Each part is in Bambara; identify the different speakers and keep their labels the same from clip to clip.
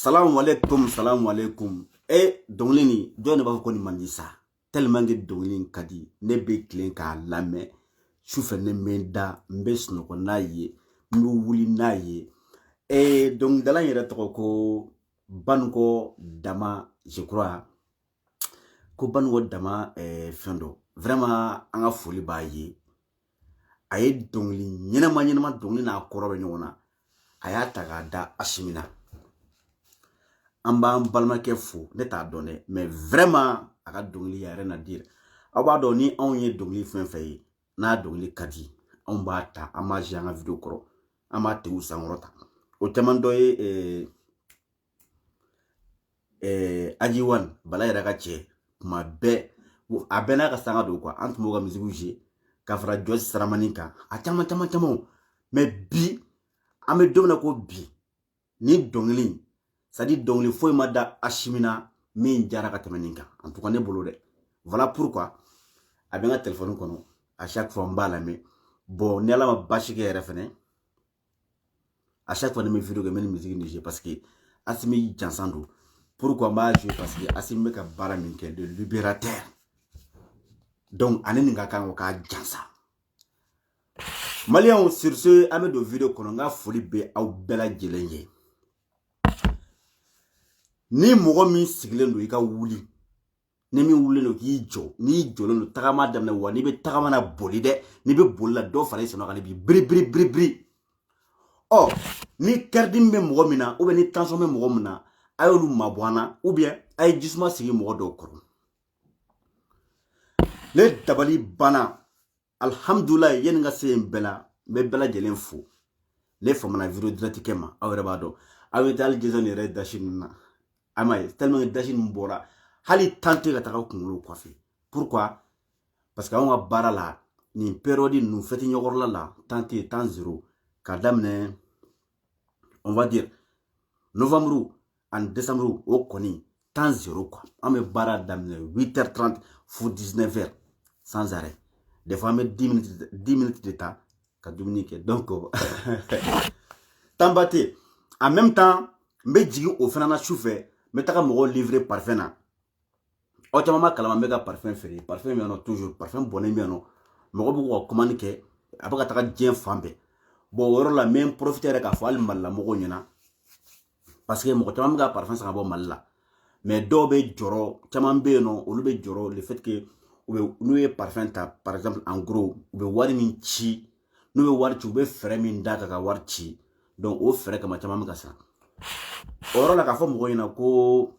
Speaker 1: Salam alaikum. Donglini, John va vous mandisa. Tellement que donglin kadi, ne be klen ka lame, choufe ne menda, mbes no konaye, wuli naye. Donc, dans la ko banko dama, je crois, ko banko dama, fendo. Vraiment, on a folie baye. Aye donglin, nyena donglin na korobe nyona. Aya tagada ashimina. Amba balmake fou, ne t'a donné, mais vraiment, à la dongli, y'a rien à dire. Aba doni, on y est dongli fin fait, na dongli kadi, on bata, ama j'ai un vidéo kro, ama te ou sang rota. Au tamandoye, Ajiwan, bala y'a ragache, ma be, a bena ka sanga do quoi, entre moga mizouji, kafra Joyce Saramanika, a chama, mais bi, ame domna ko bi, ni dongli. Ça dit donc il faut mada ashimina min jara ka temeninka en tout cas ne bolo de voilà pourquoi avec un téléphone kono à chaque fois mbala mais bon ne la ma bashi ke refene à chaque fois de mes vidéos que mes musique ni parce que asimi jansando pourquoi ma jouer parce que asimi ka bara minke de libérateur donc aneni nga kan ka jansa malien sur ce ame de vidéo kono nga foli be au bela jelenye. Ni mogo min sigilen do i ka wuli ni min wulen do k'i jɔ ni jɔlen do tagama daminɛ wa ni bɛ tagama na boli dɛ ni bɛ boli la dɔ fara i sɔnna ka bi biri ni kɛridi bɛ mɔgɔ min na ou bien ni tension bɛ mɔgɔ min na a y'olu mabɔ an na ou bien a ye jisuma sigi mɔgɔ dɔw kɔrɔ ne dabali banna alhamdulilayi yanni ka se yen bɛɛ la n bɛ bɛɛ lajɛlen fo ne famana vidéo direct kɛ ma aw yɛrɛ b'a dɔn aw bɛ taa hali Jason yɛrɛ dasi ninnu na. Amaye, tellement que dashi mbora. Hali tante ka taka kungolo coiffé. Pourquoi? Parce que on va bara la ni période nous fêti nyogor la tante temps zéro. Kadamne on va dire novembre en décembre au koni temps zéro quoi. On me bara damne 8h30 pour 19h sans arrêt. Des fois me 10 minutes de temps ka dominique. Donc tambaté en même temps me djigi au fana choufe mais t'as qu'à livrer parfum na. Autrement kalama mega parfum feri parfum mais non toujours parfum bonnet mais non. Mais on peut commander que après t'as bien fambe. Bon on la même profiter ka fall mal la mogo nyana. Parce que mo tama mega parfum ça bon mal la. Mais do be joro tama be non ou be joro le fait que ou nous parfum ta par exemple en gros ou be wari min chi nous be wari tu be frais min daka ka war chi. Donc au frais comme tama mega ça. Or la ka fo mo yina ko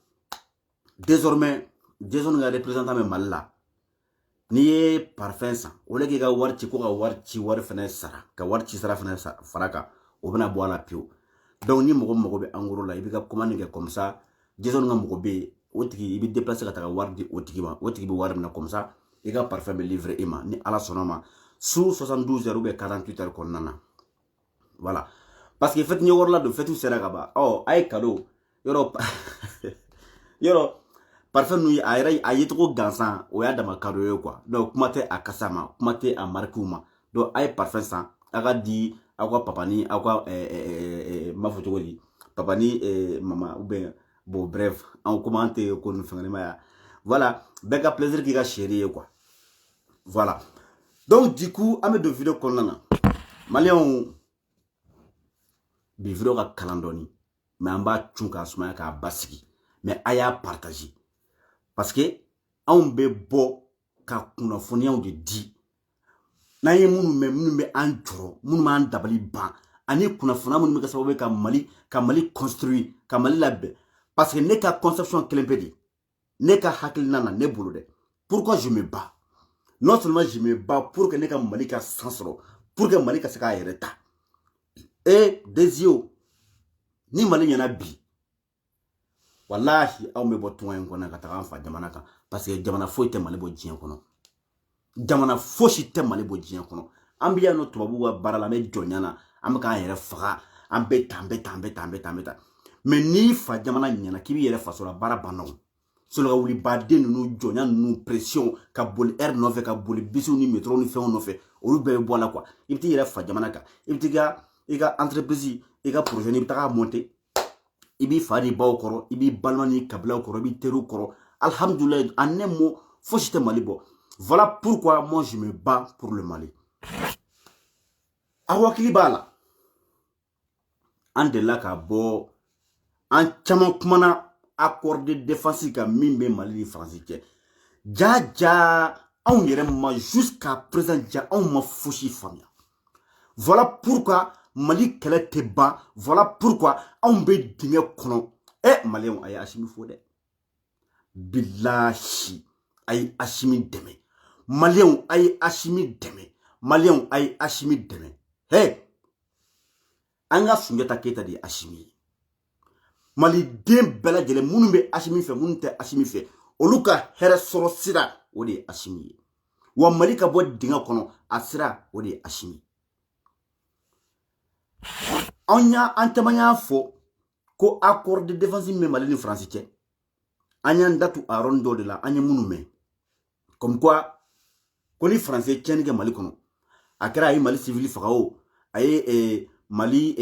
Speaker 1: désormais Jason nga représentant me malla ni parfum ça o le ga warti ko ga warti war fene sara ka warti sara fene faraka o bena bo la pio donc ni mo be angoro la ibi ka commande nga comme ça Jason nga mo be o tigi ibi déplacer ka ta wardi o tigi be war na comme ça e ga parfum me livrer ima ni ala sonoma sous 72 heures ou 48 heures konnana voilà. Parce que fait ni worla do fetu sera gaba ay cadeau yoro parfait nous ay trop gansan o ya dama cadeau quoi donc kumate akasama kumate a markuma donc ay parfait ça aga di akwa papani akwa mafoto di papani mama ou bien bon bref en commenter ko nous faire ma voilà bega plaisir qui ga chérie quoi voilà. Donc du coup ame de vidéo konnana malien bi vidéo ka kalandoni mais en bas tchunka suma ka basiki mais aya partager parce que on be bo ka kunafoniya de di na ye munu be an joro munu man dabali ban ani kunafona munu be ka sababu ka mali construire ka mali labbe parce que ne ka conception kelempedi ne ka hakilina na ne bolo de pourquoi je me bats non seulement je me bats pour que ne ka mali ka sansoro pour que mali ka se ka yereta et des yeux ni mali nyana bi wallahi aw me bo toyen ko na ka ta fa jamana kan parce que jamana fo ite mali bo jien kono jamana fo shi te mali bo jien kono ambiya no tubabu wa barala me jonyana am ka yere faga ambe tambe mais ni fa jamana nyana kibi yere fa so la bara banon so la wuli bade no jonya no pression ka bol R9 ka bol bisu ni métro ni fe on no fe o be bo la quoi ibti yere fa jamana ka ibti ga entreprise i ka projet ni bita ka monter ibi fari baw koro ibi balmani kabla koro ibi teru koro alhamdoulilah en un mot faut citer Mali bon. Voilà pourquoi moi je me bats pour le Mali. Awakili bala ande la ka bo en chama kumana accord de défense ka mimbe Mali ni France ke ja on yere ma jusqu'à présent ja on ma fouchi famia. Voilà pourquoi Mali kele te ba, voilà pourquoi on be dinge kono Malien ay Assimi fode billahi ay Assimi deme Malien ay Assimi deme Malien ay Assimi deme anga Soundiata Keita di Assimi Mali dem bela jele munu be Assimi fe munu te Assimi fe oluka here soro sira odi Assimi wa Mali ka bo dinga kono asira odi Assimi Anya antemanya fo ko accord de défense me Mali ni France ke anya ndatu arondo de la anya munu me comme quoi ko ni français tienne ke Mali kono akra ay Mali civil fagao ay Mali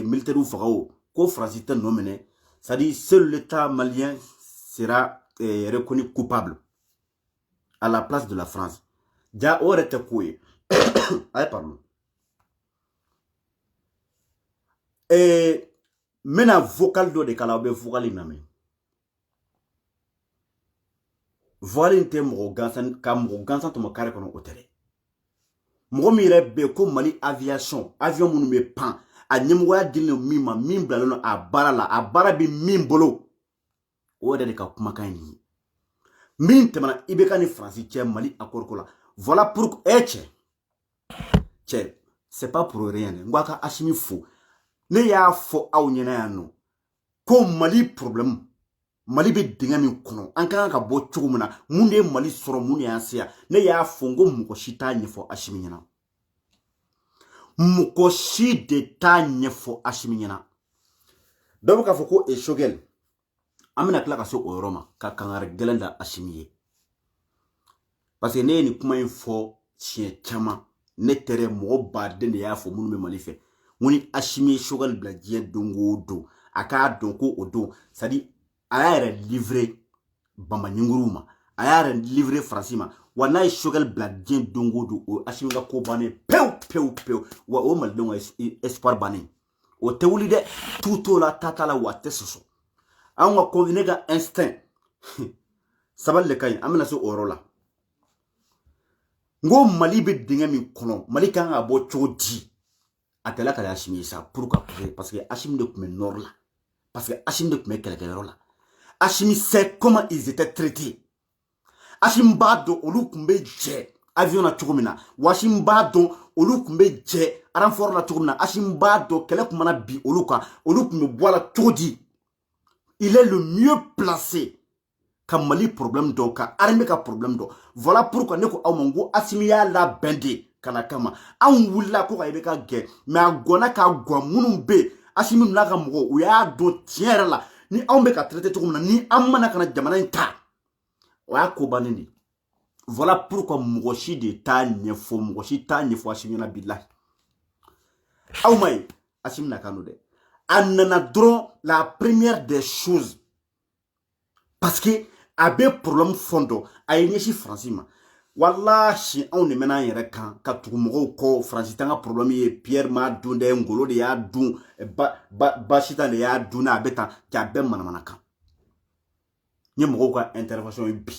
Speaker 1: militaire fagao ko France te nomene ça dit seul l'état malien sera reconnu coupable à la place de la France ja orete koué ay pardon mena vocal do de kala be vocal iname vocal inte mo gansan kam mo gansan to mo kare kono otere mo mi rebe ko Mali aviation avion munu me pan a nyemwa dilno mima mimbla no abara bi mimbolo o de ka kuma kan ni min temana ibeka ni France tie Mali accord ko la voilà pour c'est pas pour rien ngwaka Assimi fou ne y'a fo aw nyena ya no ko Mali problème Mali be dinga min kono an kan ka bo chugumuna munde Mali soro mun ya sia ne y'a fo ngo muko shita nyefo Assimi nyena muko shi de ta nyefo Assimi nyena donc ka fo ko e shogel amina kla ka so o Roma ka kangar gelenda Assimi parce que ne ni kuma info chien chama ne tere mo ba de ne y'a fo mun me Mali fe muni Assimi shogal bla die dongo do aka donko odo sadi ayare livré bamba nyunguruma ayare livré francima wana shogal bla die dongo do o Assimi ga ko bane peu wa o mal dongo espoir bane o tewuli de tuto la tatala wa tesoso an wa conviner ga instinct sabal le kay amina so orola ngo Mali be dinga mi kono Mali kan abo chodi atela kala Assimi ça pourquoi parce que Assimi de kume nord là parce que Assimi de kume quelqu'un là Assimi sait comment ils étaient traités Assimi bado olukumbe je avion na chugumina Assimi bado olukumbe je renfort na chugumina Assimi bado kele kumana bi olukumbe boala chodi il est le mieux placé comme Mali problème do ka armée ka problème do voilà pourquoi ne ko amongo Assimi ya la bende kana kama an wula ko ka ka ge mais agona ka gwa munun be Assimi na ka mo o ya do tiere la ni an be ka traiter to na ni amana kana jamana ta wa ko banini voilà pourquoi mogoshi de ta nyefo mogoshi ta nyefo Assimi na billahi aw may Assimi na kanu de anana dron la première des choses parce que abe problème fondo ay nyeshi francima wallahi on ne mena yere kan ka tugumo ko France tanga problème ye Pierre ma dunde ngolo de ya dun ba shita de ya duna beta ka be manamana kan nyemo ko intervention bi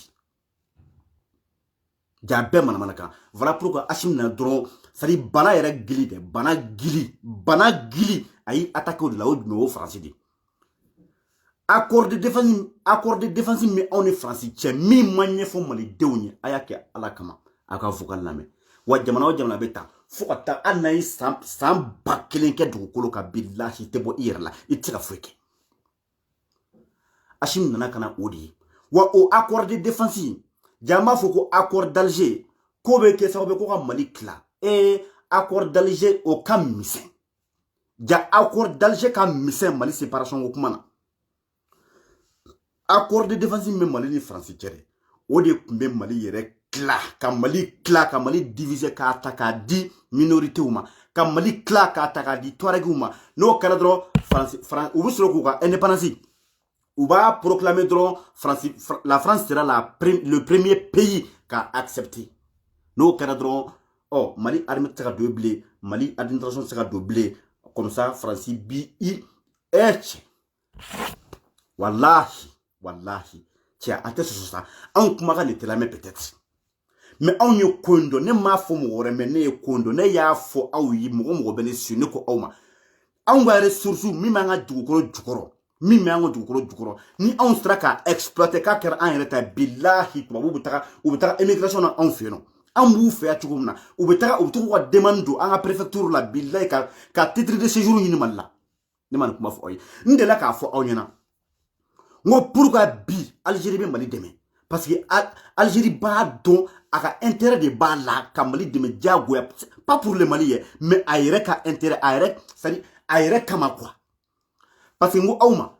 Speaker 1: ja be manamana kan voilà pourquoi Assimi na dron sali bana yere gili de bana gili ay attaquer de la haute no France de accord de défense mais on est français tche mi manye fo Mali dewni ayake alakama aka vocal lame wa jamana beta fokata anay sam bakelen ke dugukolo ka billahi tebo irla itira freke Assimi nana kana odi wa o accord de défense jama foko accord d'Alger ko be ke sabe ko ka Mali kla accord d'Alger o kam misen ja accord d'Alger kam misen Mali séparation ko kumana accord de défense même Mali ni France kere o de kumbe Mali yere kla ka Mali diviser ka attaquer di minorité uma ka Mali kla ka ta ka di Touaregiw ma n'o kɛra dɔrɔn u bɛ sɔrɔ k'u ka indépendance u b'a proclamer dɔrɔn la France sera le premier pays qu'a accepté n'o kɛra dɔrɔn Mali armée tɛ se ka don bilen Mali administration tɛ se ka don bilen comme ça France bi cɛ wallahi cɛ a tɛ sɔsɔ sa anw kumakan de tɛ lamɛn peut-être mais anw ye ko in dɔn ne m'a fɔ mɔgɔ wɛrɛ mais ne ye ko in dɔn ne y'a fɔ aw ye mɔgɔ bɛ ne su ne ko aw ma anw ka ressource min b'an ka dugukolo jukɔrɔ min b'an ka dugukolo jukɔrɔ ni anw sera k'a exploiter k'a kɛra an yɛrɛ ta billahi tubabuw bɛ taga immigration na anw fɛ yen nɔ an b'u fɛ yan cogo min na u bɛ to k'u ka demande don an ka préfecture la billahi ka titre de séjour ɲini Mali la ne ma nin kuma fɔ aw ye n delila k'a fɔ aw ɲɛna n ko pourquoi bi Algérie bɛ Mali dɛmɛ parce que Algérie b'a dɔn a ka intérêt de b'a la ka Mali dɛmɛ diyagoya pas pour le Mali ye mais a yɛrɛ ka intérêt c'est-à-dire a yɛrɛ kama quoi parce que n ko aw ma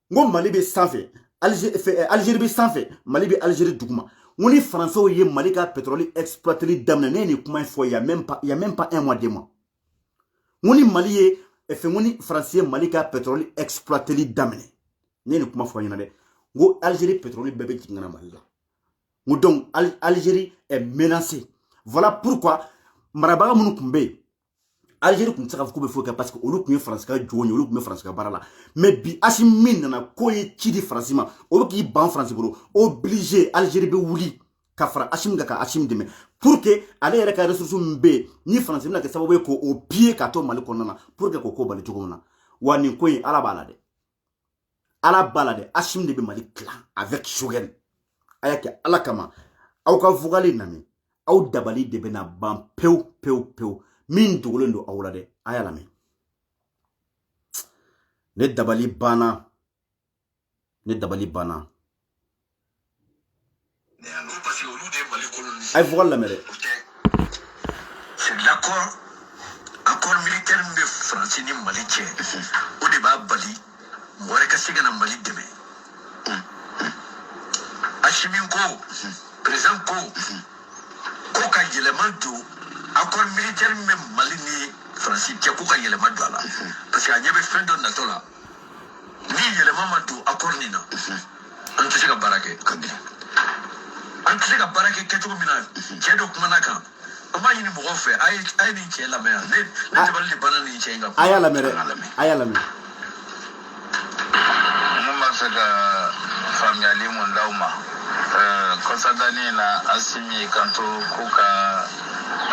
Speaker 1: n ko Mali bɛ sanfɛ Algérie bɛ sanfɛ Mali bɛ Algérie duguma n ko ni Français ye Mali ka pétrole exploiteli daminɛ ne ye nin kuma in fɔ il y a même pas un mois 2 mois n ko ni Mali ye n ko ni Français ye Mali ka pétrole exploiteli daminɛ ne ye nin kuma fɔ ɲɛna dɛ n ko Algérie pétrole bɛɛ bɛ jigin ka na Mali la n ko donc Algérie est menacée voilà pourquoi marabaga minnu tun bɛ yen Algérie tun tɛ se ka fɔ k'u bɛ foyi kɛ parce que olu tun ye France ka jɔnw ye olu tun bɛ France ka baara la mais bi Assimi min nana k'o ye ci di France ma o bɛ k'i ban France bolo obligé Algérie bɛ wuli ka fara Assimi kan ka Assimi dɛmɛ pour que ale yɛrɛ ka ressource min bɛ yen ni France bɛna kɛ sababu ye k'o piller ka to Mali kɔnɔna na pour que k'o ko bali cogo min na wa nin ko in Ala b'a la dɛ Ala b'a la dɛ Assimi de bɛ Mali dilan avec Choguel a y'a kɛ Ala kama aw ka vugale nami aw dabali de bɛna ban pewu min dogolen don aw la dɛ a y'a lamɛn ne dabali banna a ye vugale lamɛn dɛ
Speaker 2: c'est l'accord militaire min bɛ France ni Mali cɛ o de b'a bali mɔgɔ wɛrɛ ka se ka na Mali dɛmɛ Assimi ko président ko ka yɛlɛma don accord militaire min bɛ Mali ni France cɛ ko ka yɛlɛma don a la parce que a ɲɛ bɛ fɛn dɔ natɔ la ni yɛlɛma ma don accord nin na an tɛ se ka baara kɛ an tɛ se ka baara kɛ kɛcogo min na cɛ dɔ kumana kan an b'a ɲini mɔgɔw fɛ a ye nin cɛ lamɛn yan ne dabali de banna nin cɛ in kan
Speaker 1: a y'a lamɛn dɛ a y'a lamɛn
Speaker 3: mun b'a fɛ ka faamuyali mun d'aw ma kɔsadani na Assimi kanto ko ka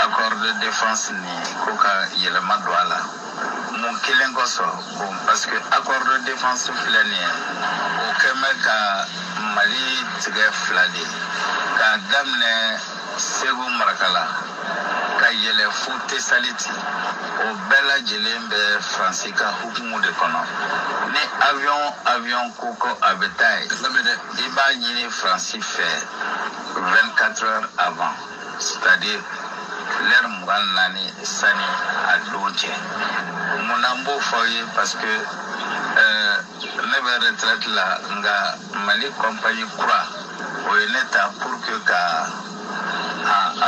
Speaker 3: accord de défense ni ko ka yɛlɛma don a la mun kelen kosɔn bon parce que accord de défense filɛ nin ye o kɛ bɛ ka Mali tigɛ fila de k'a daminɛ Segu marakala ka yɛlɛ fo Tesaliti o bɛɛ lajɛlen bɛ France ka hukumu de kɔnɔ ni avion ko ko a bɛ taa ye i b'a ɲini France fɛ 24 heures avant c'est-à-dire l'heure 24 sani a don cɛ mun na n b'o fɔ ye parce que ne bɛ retraite la nka Mali compagnie kura o ye ne ta pour que ka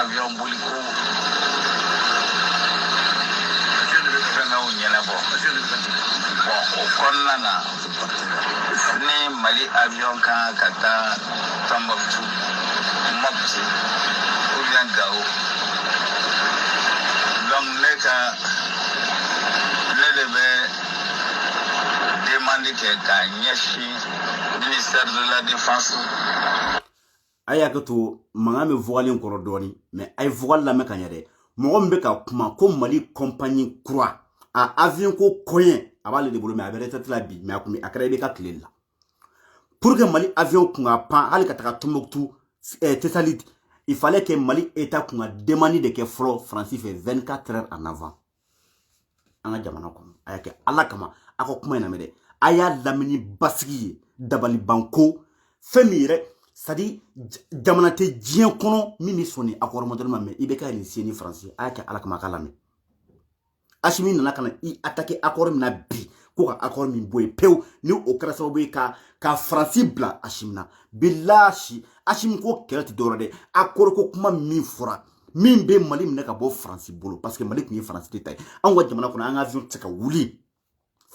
Speaker 3: avion boliko fɛngɛw ɲɛnabɔ bon o kɔnɔna na ni Mali avion kan ka taa Tombouctou Mopti ou bien Gao donc ne de bɛ demande kɛ k'a ɲɛsin ministère de la défense
Speaker 1: a y'a kɛ to mankan bɛ vugalen kɔrɔ dɔɔni mais a ye vugale lamɛn ka ɲɛ dɛ mɔgɔ min bɛ ka kuma ko Mali compagnie kura a avion ko kɔɲɛ a b'ale de bolo mais a bɛ retraite la bi mais a kɛra i bɛ ka tile la pour que Mali avion kun ka pan hali ka taga Tombouctou Tesalite il fallait que Mali état kun ka demande de kɛ fɔlɔ France fɛ 24 heures en avant an ka jamana kɔnɔ a y'a kɛ Ala kama a ka kuma in lamɛn dɛ a y'a lamɛn ni basigi ye dabalibanko fɛn min yɛrɛ c'est-à-dire jamana tɛ diɲɛ kɔnɔ min bɛ sɔn ni accord modèle ma mais i bɛ ka initier ni France a y'a kɛ Ala kama a ka lamɛn Assimi nana ka na i attaquer accord min na bi ko ka accord min bɔ yen pewu ni o kɛra sababu ye ka France bila Assimi na bilahi Assimi ko kɛlɛ tɛ dɔwɛrɛ dɛ accord ko kuma min fɔra min be Mali minɛ ka bɔ France bolo parce que Mali kun ye France de taille an ka jamana kɔnɔ an ka avion tɛ ka wuli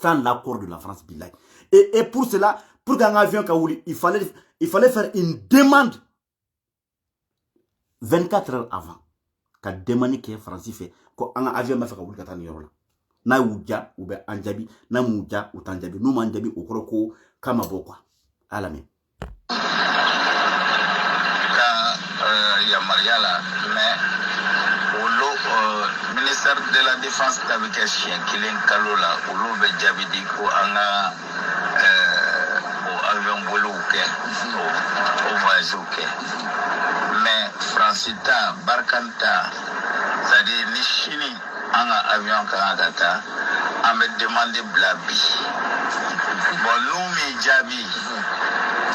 Speaker 1: sans l'accord de la France billahi et pour cela pour qu'un avion ka wuli il fallait faire une demande 24 heures avant ka demande ke France fait ko an avion ma fa ka wuli ka taa ni yɔrɔ la n'a y'u ja u bɛ an jaabi n'a m'u ja u t'an jaabi n'u m'an jaabi o kɔrɔ ko kama bɔ quoi ala min
Speaker 3: yamaruya la mais olu ministère de la défense ta bɛ kɛ siɲɛ kelen kalo la olu bɛ jaabi di ko an ka o avion boliw kɛ o voyagew kɛ mais France ta Barkhane ta c'est-à-dire ni sini an ka avion kan ka taa an bɛ demande bila bi bon n'u m'i jaabi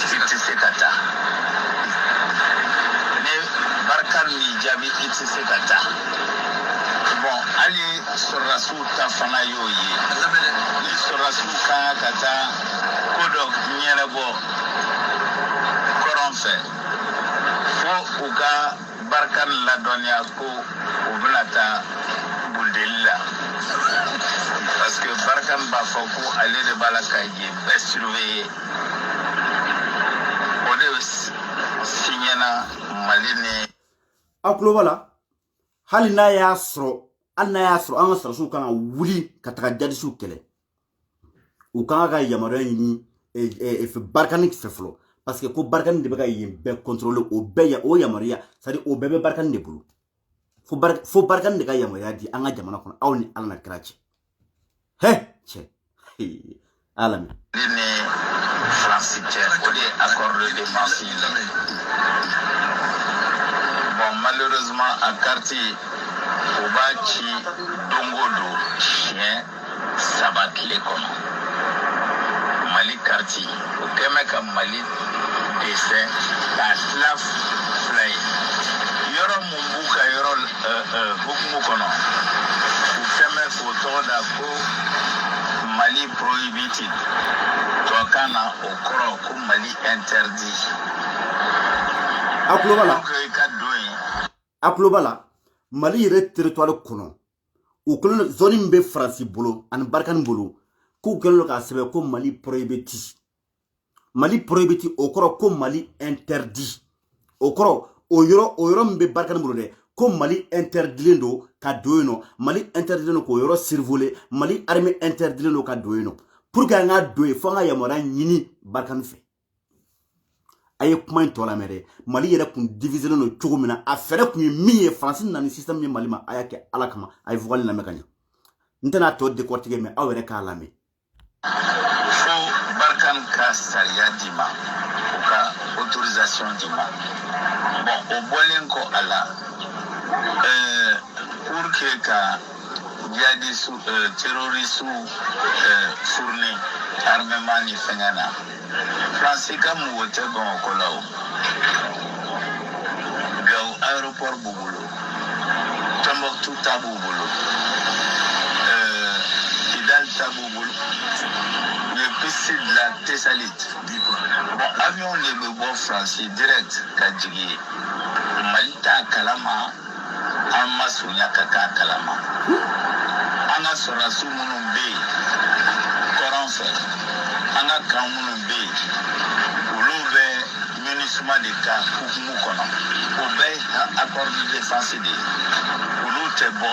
Speaker 3: i tɛ se ka taa. Barkhane ni jaabi i tɛ se ka taa bon hali sɔrɔdasiw ta fana y'o ye ni sɔrɔdasiw kan ka taa ko dɔ ɲɛnabɔ kɔrɔn fɛ fo u ka Barkhane ladɔnniya ko u bɛna taa bundeli la parce que Barkhane b'a fɔ ko ale de b'a la ka yen bɛɛ surveiller o de signena Mali ni
Speaker 1: a kulo bala hali n'a y'a sɔrɔ an ka sɔrɔsiw kan ka wuli ka taga jadisiw kɛlɛ u kan ka yamaruya ɲini Barkhane fɛ fɔlɔ parce que ko Barkhane de bɛ ka yen bɛɛ contrôler o yamaruya c'est à dire o bɛɛ bɛ Barkhane de bolo fo Barkhane de ka yamaruya di an ka jamana kɔnɔ aw ni Ala na kira cɛ cɛ ala min
Speaker 3: ni France cɛ o de ye accord de défense ye bon malheureusement a carte o b'a ci don o don siɲɛ 3 tile kɔnɔ Mali carte o kɛmɛ ka Mali dɛsɛ k'a tila 2 ye yɔrɔ mun b'u ka yɔrɔ hukumu kɔnɔ u kɛmɛ k'o tɔgɔ da ko Mali prohibited tubabukan na o kɔrɔ ko Mali interdit
Speaker 1: a kulo bala Mali yɛrɛ territoire kɔnɔ u kɛlen zone min bɛ France bolo ani Barkhane bolo k'u kɛlen k'a sɛbɛn ko Mali prohibiti o kɔrɔ ko Mali interdit o kɔrɔ o yɔrɔ min bɛ Barkhane bolo dɛ ko Mali interdilen don ka don yen nɔ Mali interdilen don k'o yɔrɔ survoler Mali armée interdilen don ka don yen nɔ pour que an ka don yen fo an ka yamaruya ɲini Barkhane fɛ a ye kuma in tɔ lamɛn dɛ Mali yɛrɛ kun diviselen don cogo min na a fɛrɛ kun ye min ye France nana ni système ye Mali ma a y'a kɛ Ala kama a ye vocal lamɛn ka ɲɛ n tɛna tɔ décortiquer mais aw yɛrɛ k'a lamɛn
Speaker 3: fo Barkhane ka sariya di ma u ka autorisation di ma bon o bɔlen kɔ a la pour que ka djihadistes terroristes fournir armement ni fɛngɛ na France ka mɔgɔ tɛ Bamakɔ la o Gao aéroport b'u bolo Tombouctou ta b'u bolo Kidal ta b'u bolo les pistes de la Thessalite bon avion de bɛ bɔ France direct ka jigin Mali t'a kalama an ma surunya ka k'a kalama an ka sɔrɔdasiw minnu bɛ yen kɔrɔn fɛ an ka kan minnu bɛ yen olu bɛ MINUSMA de ka hukumu kɔnɔ o bɛɛ ye accord de défense de ye olu tɛ bɔ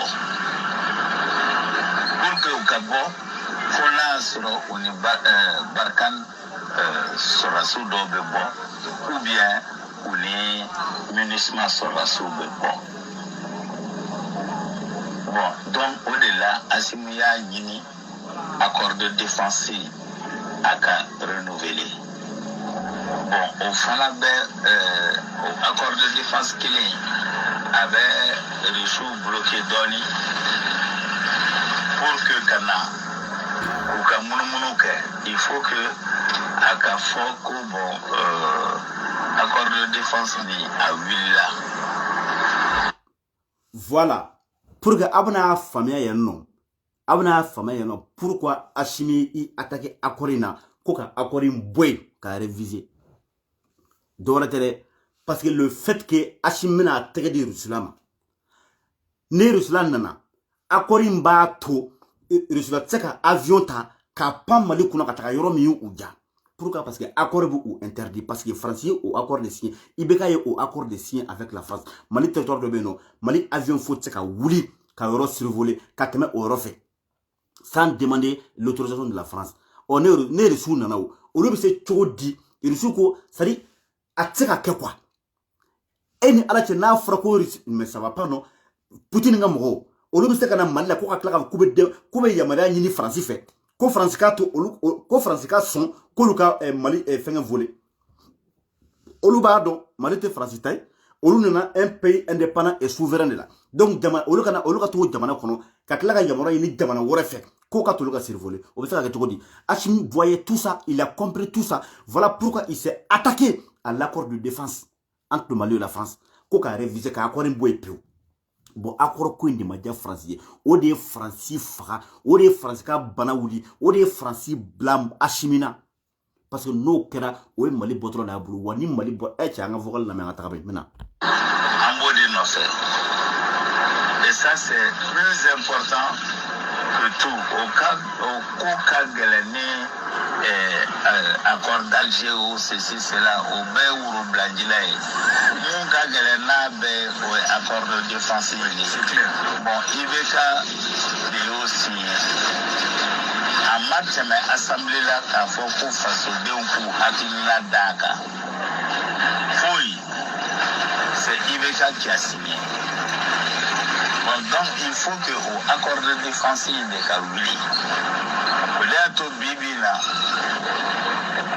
Speaker 3: pour que u ka bɔ fo n'a y'a sɔrɔ u ni Barkhane sɔrɔdasiw dɔw bɛ bɔ ou bien u ni MINUSMA sɔrɔdasiw bɛ bɔ bon donc o de la Assimi y'a ɲini accord de défense a ka renouveler bon o fana bɛ accord de défense kelen a bɛ Russie bloqué dɔɔni pour que ka na u ka munumunu kɛ il faut que a ka fɔ ko bon accord de défense ni a wulila
Speaker 1: voilà pour que a bɛna faamuya yan nɔ pourquoi Assimi i attaqué accord in na ko ka accord in bɔ yen k'a réviser dɔwɛrɛ tɛ dɛ parce que le fait que Assimi bɛna tɛgɛ di Russie ma ne rusula nana accord in b'a to rusula tse ka avion ta ka pan Mali kuna ka taga yoro mi u ja. Pourquoi? Parce que accord bu interdit, parce que français au accord de signer ibeka ye au accord de signer avec la France. Mali territoire de Beno Mali avion faut tse ka wuli ka yoro survoler ka teme au refait sans demander l'autorisation de la France. On est reçu nana o olu be se chogo di reçu ko sari atseka ke quoi eni ala che na frako mais ça va pas non Poutine nga mo olu be se kana Mali la ko ka kla ko be yamara ni France fait ko France ka to ko France ka son ko luka Mali fenga voler olu ba do Mali te France tay olu nana un pays indépendant et souverain de là donc jama olu ka to jamana kono ka kla ka yamara ni jamana wora fait ko ka to luka survoler o be se ka to di Hachimi voyait tout ça, il a compris tout ça, voilà pourquoi il s'est attaqué à l'accord de défense entre le Mali et la France ko ka réviser ka accord boy peu bon accord ko indi madia français o de français fra o de français ka banawuli o de français blam Hachimina parce que no kera o Mali botro na bulu wani Mali bo e cha nga vocal na me ataka maintenant
Speaker 3: Ambodi no fait. Et ça c'est plus important que tout. Au cas accord d'Alger ou ceci, cela, au bé ou au blandilaï. Mon cas au accord de défense. C'est clair. Bon, il veut aussi. En match, mais assemblée là, qu'à faut qu'on fasse au coup, à Daka. Oui, c'est Iveka qui a signé. Bon, donc il faut que au accord de défense il est calculé. Peut-être Bibi là,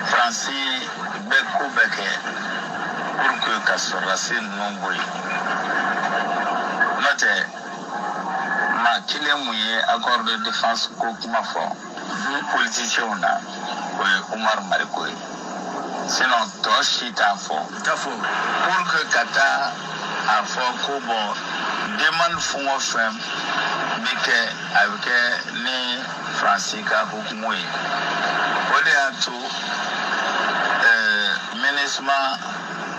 Speaker 3: Francis Beko Beke, pour que Kassorasi non oui. Notez, ma qu'il est mouillé accord de défense Kokuma fort. Politicien là, Omar Marikoy. Sinon, toi, chita fort. Pour que Kata a fort Kobo demande fonds femme, mais que avec les Francisca Hukumoui. Au tout, ministre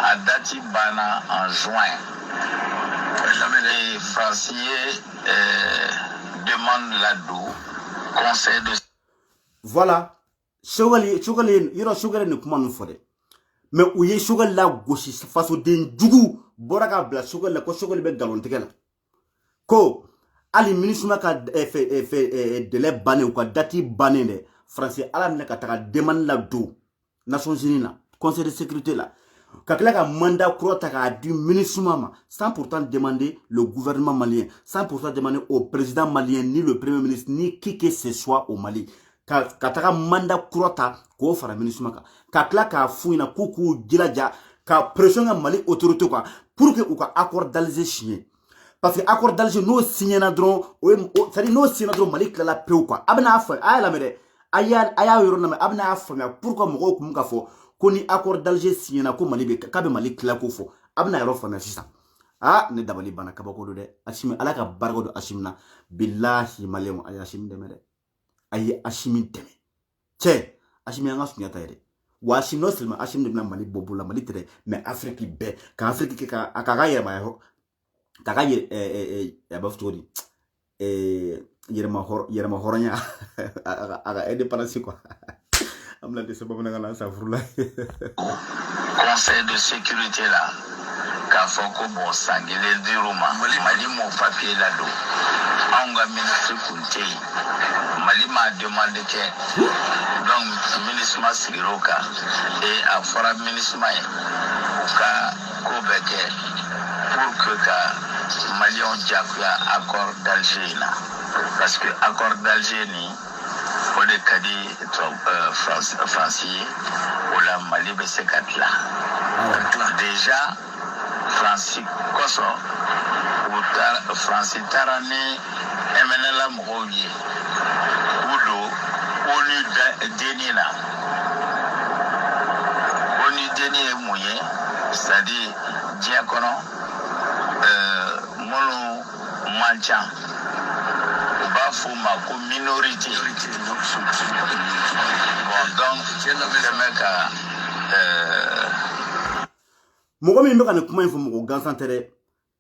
Speaker 3: a dati bana en juin. Les Français demandent l'ado conseil de.
Speaker 1: Voilà. Chogali, yoro chogali ne kuma nufore. Mais où ye chogali la gauche face au den djougou, boraka bla chogali la ko chogali be galon tegela. Ko ali ministre ka fait délai bané ou ka dati bané ne français ala ne ka taka demande la do Nations Unies là, Conseil de sécurité là. Kakla ka mandat croata ka du ministre mama sans pourtant demander le gouvernement malien, sans pourtant demander au président malien ni le premier ministre ni qui que ce soit au Mali. Kataka manda kurota ko fara ministre maka kakla ka fouina kuku gilaja ka pression à Mali autorité quoi pour que ou ka accord d'Alger signé parce que accord d'Alger no signé na dron ça dit no signé na dron Mali kala peu quoi abna afa aya la mere aya yoro na abna afa pourquoi mo ko muka fo ko ni accord d'Alger signé na ko Mali be ka be Mali kala ko fo abna yoro fa na sisa ah ne dabali bana kabako do de Hachimi alaka bargo do Hachimina billahi malemu aya Hachimi de mere aye Hachimi teme che Hachimi anga sunyata yere wa Hachimi no seulement Hachimi de Mali bobo la Mali tere mais Afrique be ka Afrique ka akaga yere ma ho kaga yere ya baftori yere ma horonya aga indépendance quoi amla de sababu ngala sa furula
Speaker 3: conseil de sécurité là ka foko bon sangile diruma Mali mo papier là do anga ministre kunte Mali m'a demandé que donc ministre Siroka et à fora ministre ka Kobeke pour que Mali on diakuya accord d'Alger là parce que accord d'Alger ni au de kadi français ou la Mali be se katla déjà Francis Koso ou Francis Tarani MNLA Mourovier Oudo ONU Denina ONU Deni Mouye c'est-à-dire Diakono Molo Manchan Bafouma comme minorité bon donc c'est le mec
Speaker 1: Mogo mi mbeka ne kuma info mogo gansan tere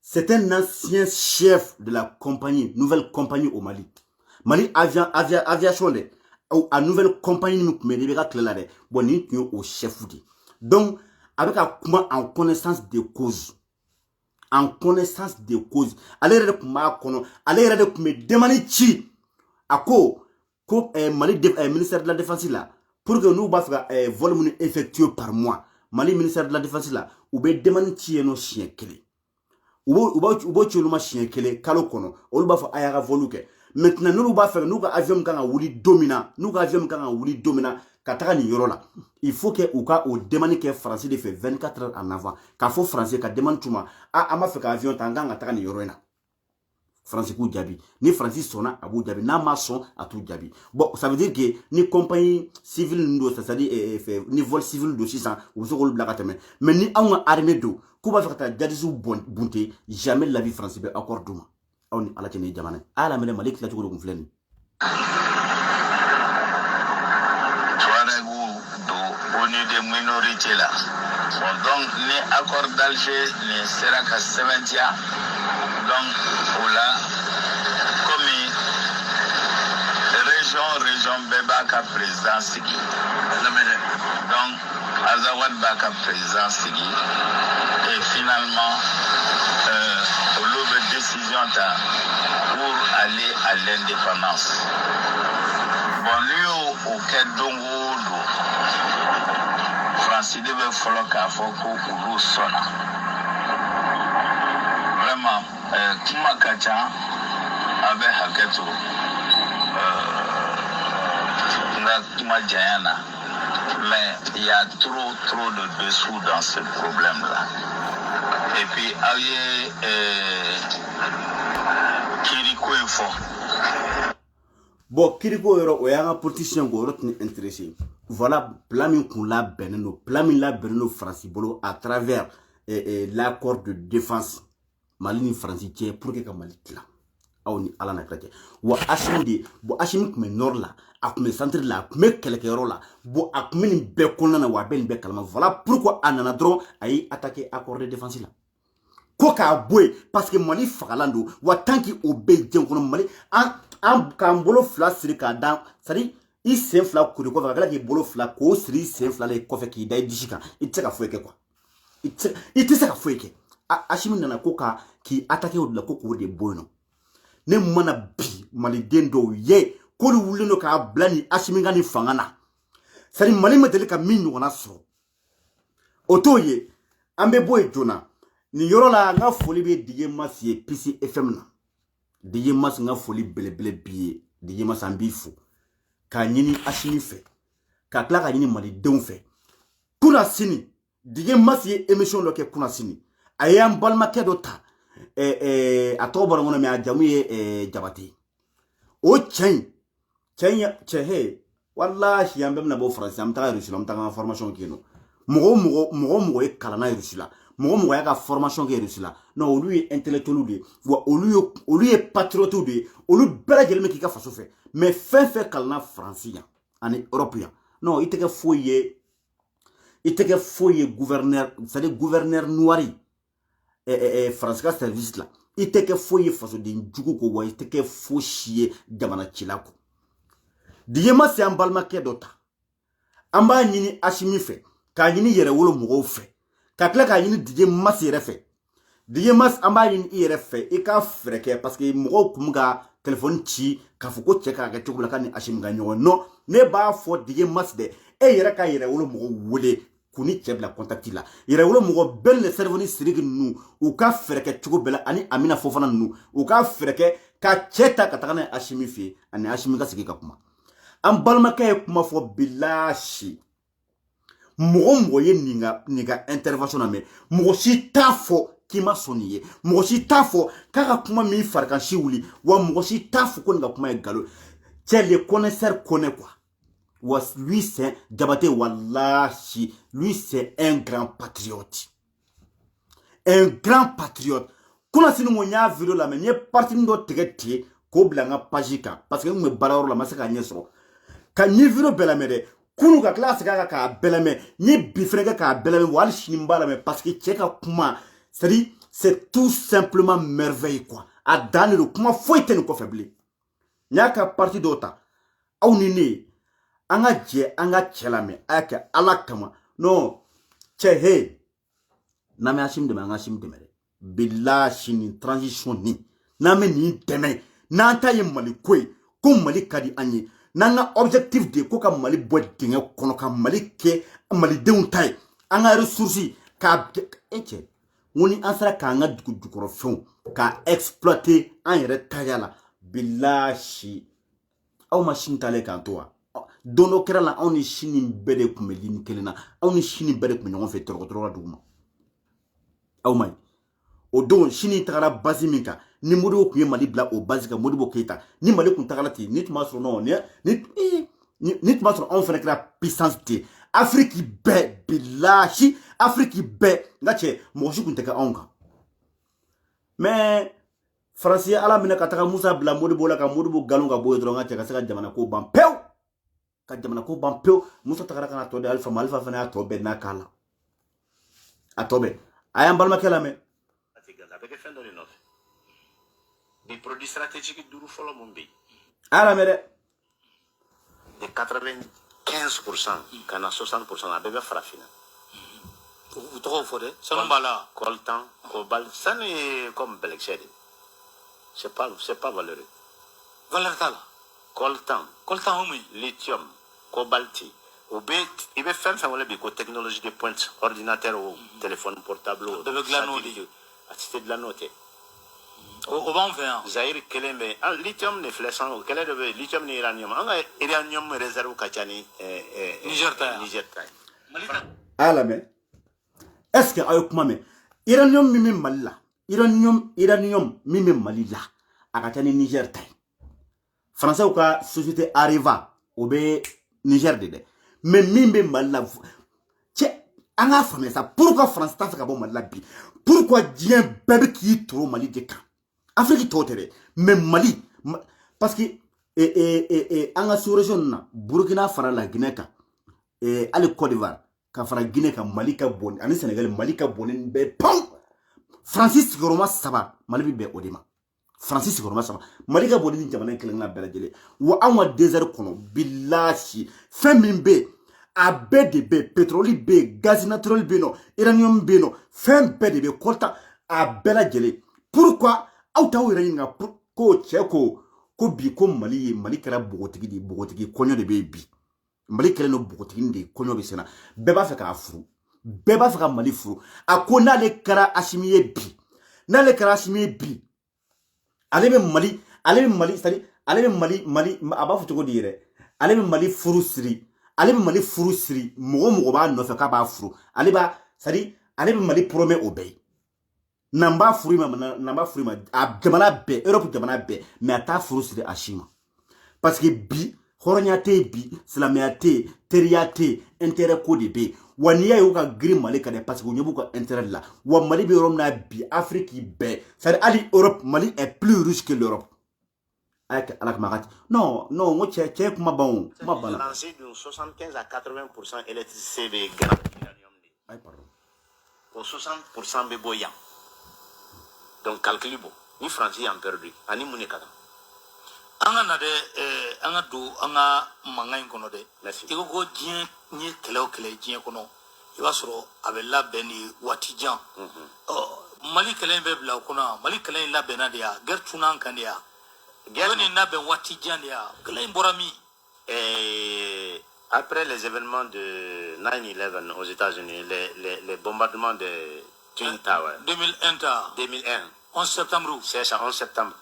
Speaker 1: C'est un ancien chef de la compagnie, nouvelle compagnie au Mali. Mali aviation ou à nouvelle compagnie nous mais les gars là bon ni au chef dit. Donc avec un comment en connaissance de cause. En connaissance de cause. Allez kuma kono, allez me demander chi ako ko Mali ministère de la défense là pour que nous ba faire volume effectué par mois. Mali ministère de la défense là ou be demander chi no chien clé. Ubo chuluma chien kele kalo kono oluba fa ayaga voluke maintenant nous ba faire nous ka avion kan wuli domina nous ka avion kan wuli domina kataka ni yoro la il faut que uka o demande que français de fait 24 heures en avant ka fo français ka demande tuma ama fait ka avion tanga kataka ni yoro na français ku jabi ni français sona abu jabi na ma son à tout jabi bon ça veut dire que ni compagnie civile ndo ça dit ni vol civil de 600 ou so ko blakateme mais ni en armée do kuba fakata jadisu bunte jamais la vie française accord duma on ala tene jamana ala mele malik la tugo fleni
Speaker 3: Touaregu do oni de minorité là bon donc ni accord d'Alger ni seraka 70 donc ola comme région beba ka président sigi donc Azawad Baka président Sigui et finalement au lot de décision pour aller à l'indépendance. Bon, lui au Kedongo, Francis de Foloka Foko Uru Sona. Vraiment, Kimakacha avait Haketo, Nakima Jayana. Mais il y a trop de dessous dans ce problème-là. Et puis, Kiriko est fort.
Speaker 1: Bon, Kiriko est un politicien qui est intéressé. Voilà, plan qu'on l'a beneno, Francis Bolo à travers l'accord de défense Malini Francitier pour que Mali là. Aoni ala na krate wa ashimdi bo ashimik me nord la akume centre la akume kelekero la bo akume ni be konna wa ben be kalma voilà pourquoi anana dron ay attaquer accord de défense là koka boy parce que Mali fagalando wa tanki obe jengono Mali an kambolo fla sirika dan sari i sen fla ko ko fagala ki bolo fla ko siri sen fla le ko fe ki dai dishika iteka foeke quoi iteka foeke ashimi nana koka ki attaquer o la koko de boy no ne mana bi Mali dendo ye ko lu wulino ka blani ashiminga ni fangana sari Mali medeli ka min wana so otoye ambe boy jona ni yoro la nga foli be dige masie PC FM na dige mas nga foli bele biye dige mas ambifu ka nyini ashimi fe ka kla ka nyini Mali den fe kuna sini dige masie émission loke kuna sini ayam balma kedo ta a to boro ngono me ajamu ye jabati o chen he wallahi yambe na bo français am ta rusila am ta formation kino mogo e kalana rusila mogo ya ka formation ke rusila no lui est intellectuel lui wa lui est patriote lui lui bela gelme ki ka faso fe mais fait kalana français ani européen non iteke foye gouverneur c'est gouverneur noiri France ka service là iteke foye faso de njugo ko wa iteke foshie jamana chilako diyema se ambalma ke dota amba nyini ashimi fe ka nyini yere wolo mugo fe ka kla ka nyini diyema se refe diyema amba nyini yere fe e ka freke parce que mugo kumga téléphone chi ka fuko cheka ka chukula kan ashimi ga nyo no ne ba fo diyema se de e yere ka yere wolo mugo wole kuni chebla contacti la yere wolo mugo bel le servoni sirigi nu u ka freke chukubela ani amina fofana nu u ka freke ka cheta ka takana ashimi fe ani ashimi ga sigi ka kuma an balmaka ye kuma fo bilashi mogo ye ninga intervention na me mogo si tafo kima soniye mogo si tafo kaka kuma mi farkan shi wuli wa mogo si tafo ko nga kuma e galo c'est le connaisseur connaît quoi was lui c'est Diabaté wallahi lui c'est un grand patriote kuna sinu mo nya video la me nye parti ndo tegeti ko blanga pagika parce que me balaro la masaka nyeso ka ni viro belamede kunu ka classe ka belame ni bifrega ka belame wal shinimbala me parce que cheka kuma c'est c'est tout simplement merveille quoi. A dans le comment faut être nous faibli. Nya ka parti d'ota. Aw ni ne anga je anga chelame aka ala kama no che he na me ashim de anga ashim de mere billahi ni transition ni na me ni deme na ta ye mali koy ko mali kadi anyi nanga objectif de ko ka mali bo dinga kono ka mali ke mali deun tay anga ressources ka eche woni ansara ka nga dukoro fon ka exploiter en yere tayala billahi aw machine tale kan to dono kera la on ni chini bede ku melini kelena on ni chini bede ku nyon fe toro la duguma aw may o don chini tagara basi minka ni modo ku mali bla o basi ka modibo keita ni mali ku tagala ti nit masro no nit masro on fait la puissance de Afrique be billahi Afrique be ngache mo ju ku teka onga mais français ala mina kataka musa bla modibo la ka modibo galonga boy dro ngache ka saka jamana ko ban pew ka jamana ko ban pew musa tagara kana to de alpha malfa fana to be na kala atobe ayam balma kala me
Speaker 4: avec fin de l'innov des produits stratégiques du follow Mumbai
Speaker 1: ala mere
Speaker 4: de 95% kana 60% la bébé farafina
Speaker 5: vous trop fodé salambala
Speaker 4: coltan cobalt ça n'est comme belexed c'est pas valeureux
Speaker 5: valeur tala
Speaker 4: coltan
Speaker 5: oui
Speaker 4: lithium cobalt il veut faire wala bi ko technologie de pointe ordinateur ou téléphone portable
Speaker 5: de glanote
Speaker 4: assisté de la note
Speaker 5: au ban faire
Speaker 4: Zaire kelembe lithium ne flèchant quel est le lithium ni uranium anga uranium réserve kachani
Speaker 5: Niger ta
Speaker 1: ala me est-ce que ayo kuma me uranium mimi malila uranium mimi malila akatani Niger tay français ou ka société Areva obe Niger de mais mimi malila che anga famé ça pourquoi France ta ka bon malila bi pourquoi dien bébé qui trop Mali de kan Afrique totere mais Mali parce que anga sous-région na Burkina fara la Guinée ka ali Côte d'Ivoire ka fara Guinée ka Mali ka bon ani Sénégal Mali ka bonen be pam Francis Goroma saba Mali be odima Francis Goroma saba Mali ka bonen jamana kelen na bela jele wa anwa désert kono billahi femimbe a BDB, pétrole B, gaz naturel B, non, uranium B, non, fin BDB, coltan a bela jele. Pourquoi auta uranium ko cheko ko bi ko Mali kera bogotigi konyo de bi Mali kera no bogotigi de konyo be sena beba fe ka furu beba fe ka Mali furu akona le kara asimiye bi na le kara asimiye bi ale be Mali c'est-à-dire ale be Mali aba fu to dire ale be Mali furu siri ale be Mali furu siri mogo ba no fe ka ba furu ale ba c'est-à-dire ale be Mali promet obey namba furu ma a jamana be Europe jamana be mais ata furu siri ashima parce que bi horonyate bi slamiyate teriyate intérêt ko de be waniya yo ka grim Mali ka de parce que nyobu ko intérêt là wa Mali be Europe na bi Afrique be c'est ali Europe Mali est plus riche que l'Europe avec alak magati non ngo che kuma bon ma bana
Speaker 4: lancé de 75 à 80% électricité de grand uranium
Speaker 1: ay pardon
Speaker 4: pour 60% be boyan donc calcul bon ni français en perdu ani munikata
Speaker 5: anga na de anga do anga mangay kono de
Speaker 4: merci
Speaker 5: iko ko dien ni kele dien kono iba soro abella beni watijan Mali kele be bla kono Mali kele la benadia gertunan kandia Gani na ben watijan dia kele borami
Speaker 4: après les événements de 9/11 aux États-Unis les bombardements de Twin Tower 2001
Speaker 5: 11 septembre
Speaker 4: c'est ça 11 septembre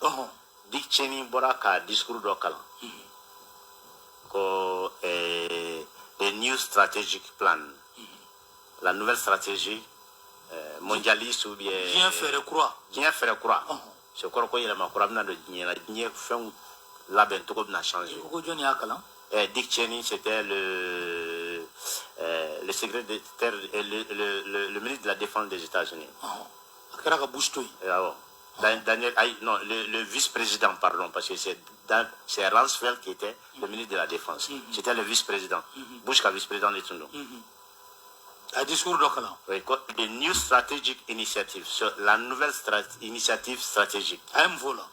Speaker 4: Dick Cheney bora ka discours do kala ko the new strategic plan la nouvelle stratégie mondialiste ou bien
Speaker 5: bien faire croire
Speaker 4: c'est quoi ko yela makura na do nyela nye fen la ben to ko na changer
Speaker 5: ko joni akala
Speaker 4: Dick Cheney c'était le secrétaire le ministre de la défense des États-Unis
Speaker 5: akara ka bouche-toi
Speaker 4: Daniel, non, le vice-président, pardon, parce que c'est Rumsfeld qui était le ministre de la Défense. C'était le vice-président. Bush qui est vice-président de Tundo.
Speaker 5: Un discours d'Okala.
Speaker 4: Oui, the new strategic initiative, la nouvelle initiative stratégique.
Speaker 5: Aïm vola.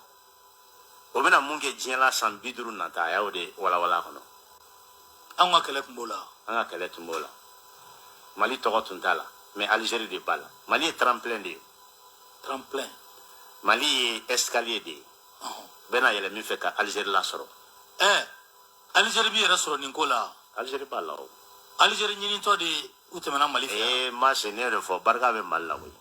Speaker 4: O bena mun kɛ diɲɛ la san 50 nata a y'o de walawala kɔnɔ.
Speaker 5: An ka kɛlɛ tun b'o la.
Speaker 4: An ka kɛlɛ tun b'o la. Mali tɔgɔ tun t'a la, mais Algérie de b'a la. Mali ye tremplin de ye.
Speaker 5: Tremplin.
Speaker 4: Mali ye escalier de ye. Bɛɛ na yɛlɛ min fɛ ka Algérie lasɔrɔ.
Speaker 5: Algérie bi yɛrɛ sɔrɔ nin ko la.
Speaker 4: Algérie b'a la o.
Speaker 5: Algérie ɲinitɔ de u tɛmɛna Mali fɛ.
Speaker 4: Ma se ne yɛrɛ fɔ barika bɛ Mali la koyi.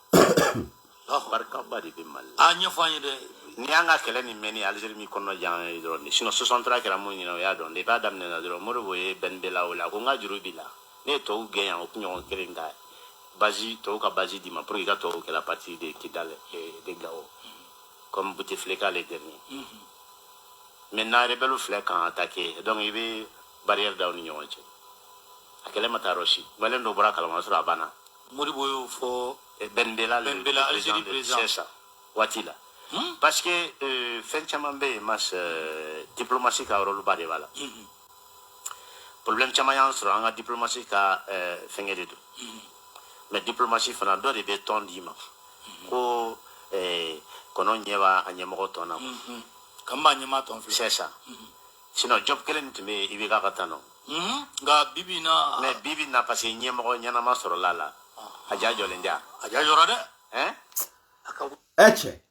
Speaker 4: Barikaba de bɛ Mali la.
Speaker 5: A ɲɛfɔ an ye dɛ.
Speaker 4: Ni an ka kɛlɛ nin mɛnni Algérie min kɔnɔ jan ye dɔrɔn de sinon 63 kɛra mun ɲinɛ o y'a dɔn depuis a daminɛna dɔrɔn Modibo ye Benbela wele a ko n ka juru b'i la ne ye tɔw gɛn yan o kunɲɔgɔn kelen ka base tɔw ka base d'i ma pour que i ka tɔw kɛ la partie de Kidal de Gao comme Bouteflika les derniers maintenant rebelle filɛ kan attaquer donc i bɛ barrière d'aw ni ɲɔgɔn cɛ a kɛlɛ ma taa yɔrɔ si maliyɛn dɔ bɔra kalama sɔrɔ a banna
Speaker 5: Modibo y'o fɔ
Speaker 4: Benbela
Speaker 5: Algérie président
Speaker 4: c'est ça waati la parce que fɛn caman bɛ yen mas diplomatie ka rôle ba de b'a la problème caman y'an sɔrɔ an ka diplomatie ka fɛngɛ de don mais diplomatie fana dɔ de bɛ tɔn d'i ma ko kɔnɔ ɲɛ b'a a ɲɛmɔgɔ tɔn na
Speaker 5: kan b'a ɲɛmaa tɔn filɛ
Speaker 4: c'est ça sinon job kelen tun bɛ yen i bɛ k'a ka tan nɔ
Speaker 5: nka bibi na
Speaker 4: mais bibi na parce que ɲɛmɔgɔ ɲɛnama sɔrɔla la a ja jɔlen tɛ
Speaker 5: a ja jɔra dɛ
Speaker 1: cɛ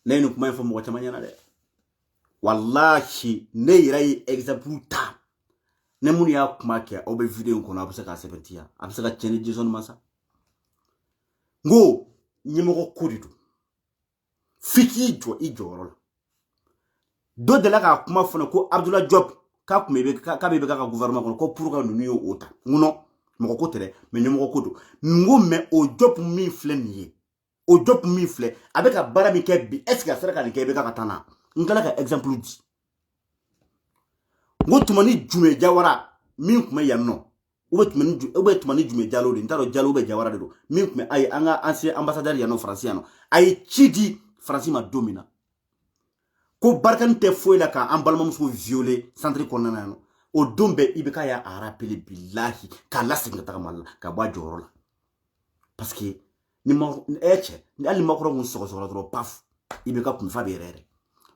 Speaker 1: ne ni kuma in fɔ mɔgɔ caman ɲɛna dɛ wallahi ne yɛrɛ ye exemple ta ne mun y'a kuma kɛ aw bɛ video in kɔnɔ a bɛ se k'a sɛbɛntiya a bɛ se ka tiɲɛ ni Jason ma sa n ko ɲɛmɔgɔ ko de don f'i k'i jɔ i jɔyɔrɔ la dɔ delila k'a kuma fana ko Abdoulaye Diop k'a bɛ k'a ka gouvernement kɔnɔ ko pour que ninnu ye o ta n ko non mɔgɔ ko tɛ dɛ mais ɲɛmɔgɔ ko don n ko mais o Diop min filɛ nin ye o Diop min filɛ a bɛ ka baara min kɛ bi est ce que a sera ka nin kɛ i bɛ ka taa na n tila ka exemple di n ko tuma ni Jume Jawara min tun bɛ yan nɔ tuma ni Jume Jalo de n t'a dɔn Jalo bɛ Jawara de don min tun bɛ a ye an ka ancien ambassadeur yan nɔ Faransi yan nɔ a ye ci di Faransi ma don min na ko barikani tɛ foyi la k'an balimamuso violer centre kɔnɔna na yan nɔ o don bɛɛ i bɛ k'a y'a rappelé bilahi k'a lasegin ka taga Mali la ka bɔ a jɔyɔrɔ la parce que ni hali makɔrɔ kun sɔgɔsɔgɔla dɔrɔn paf i bɛ ka kunfa bɛ yɛrɛ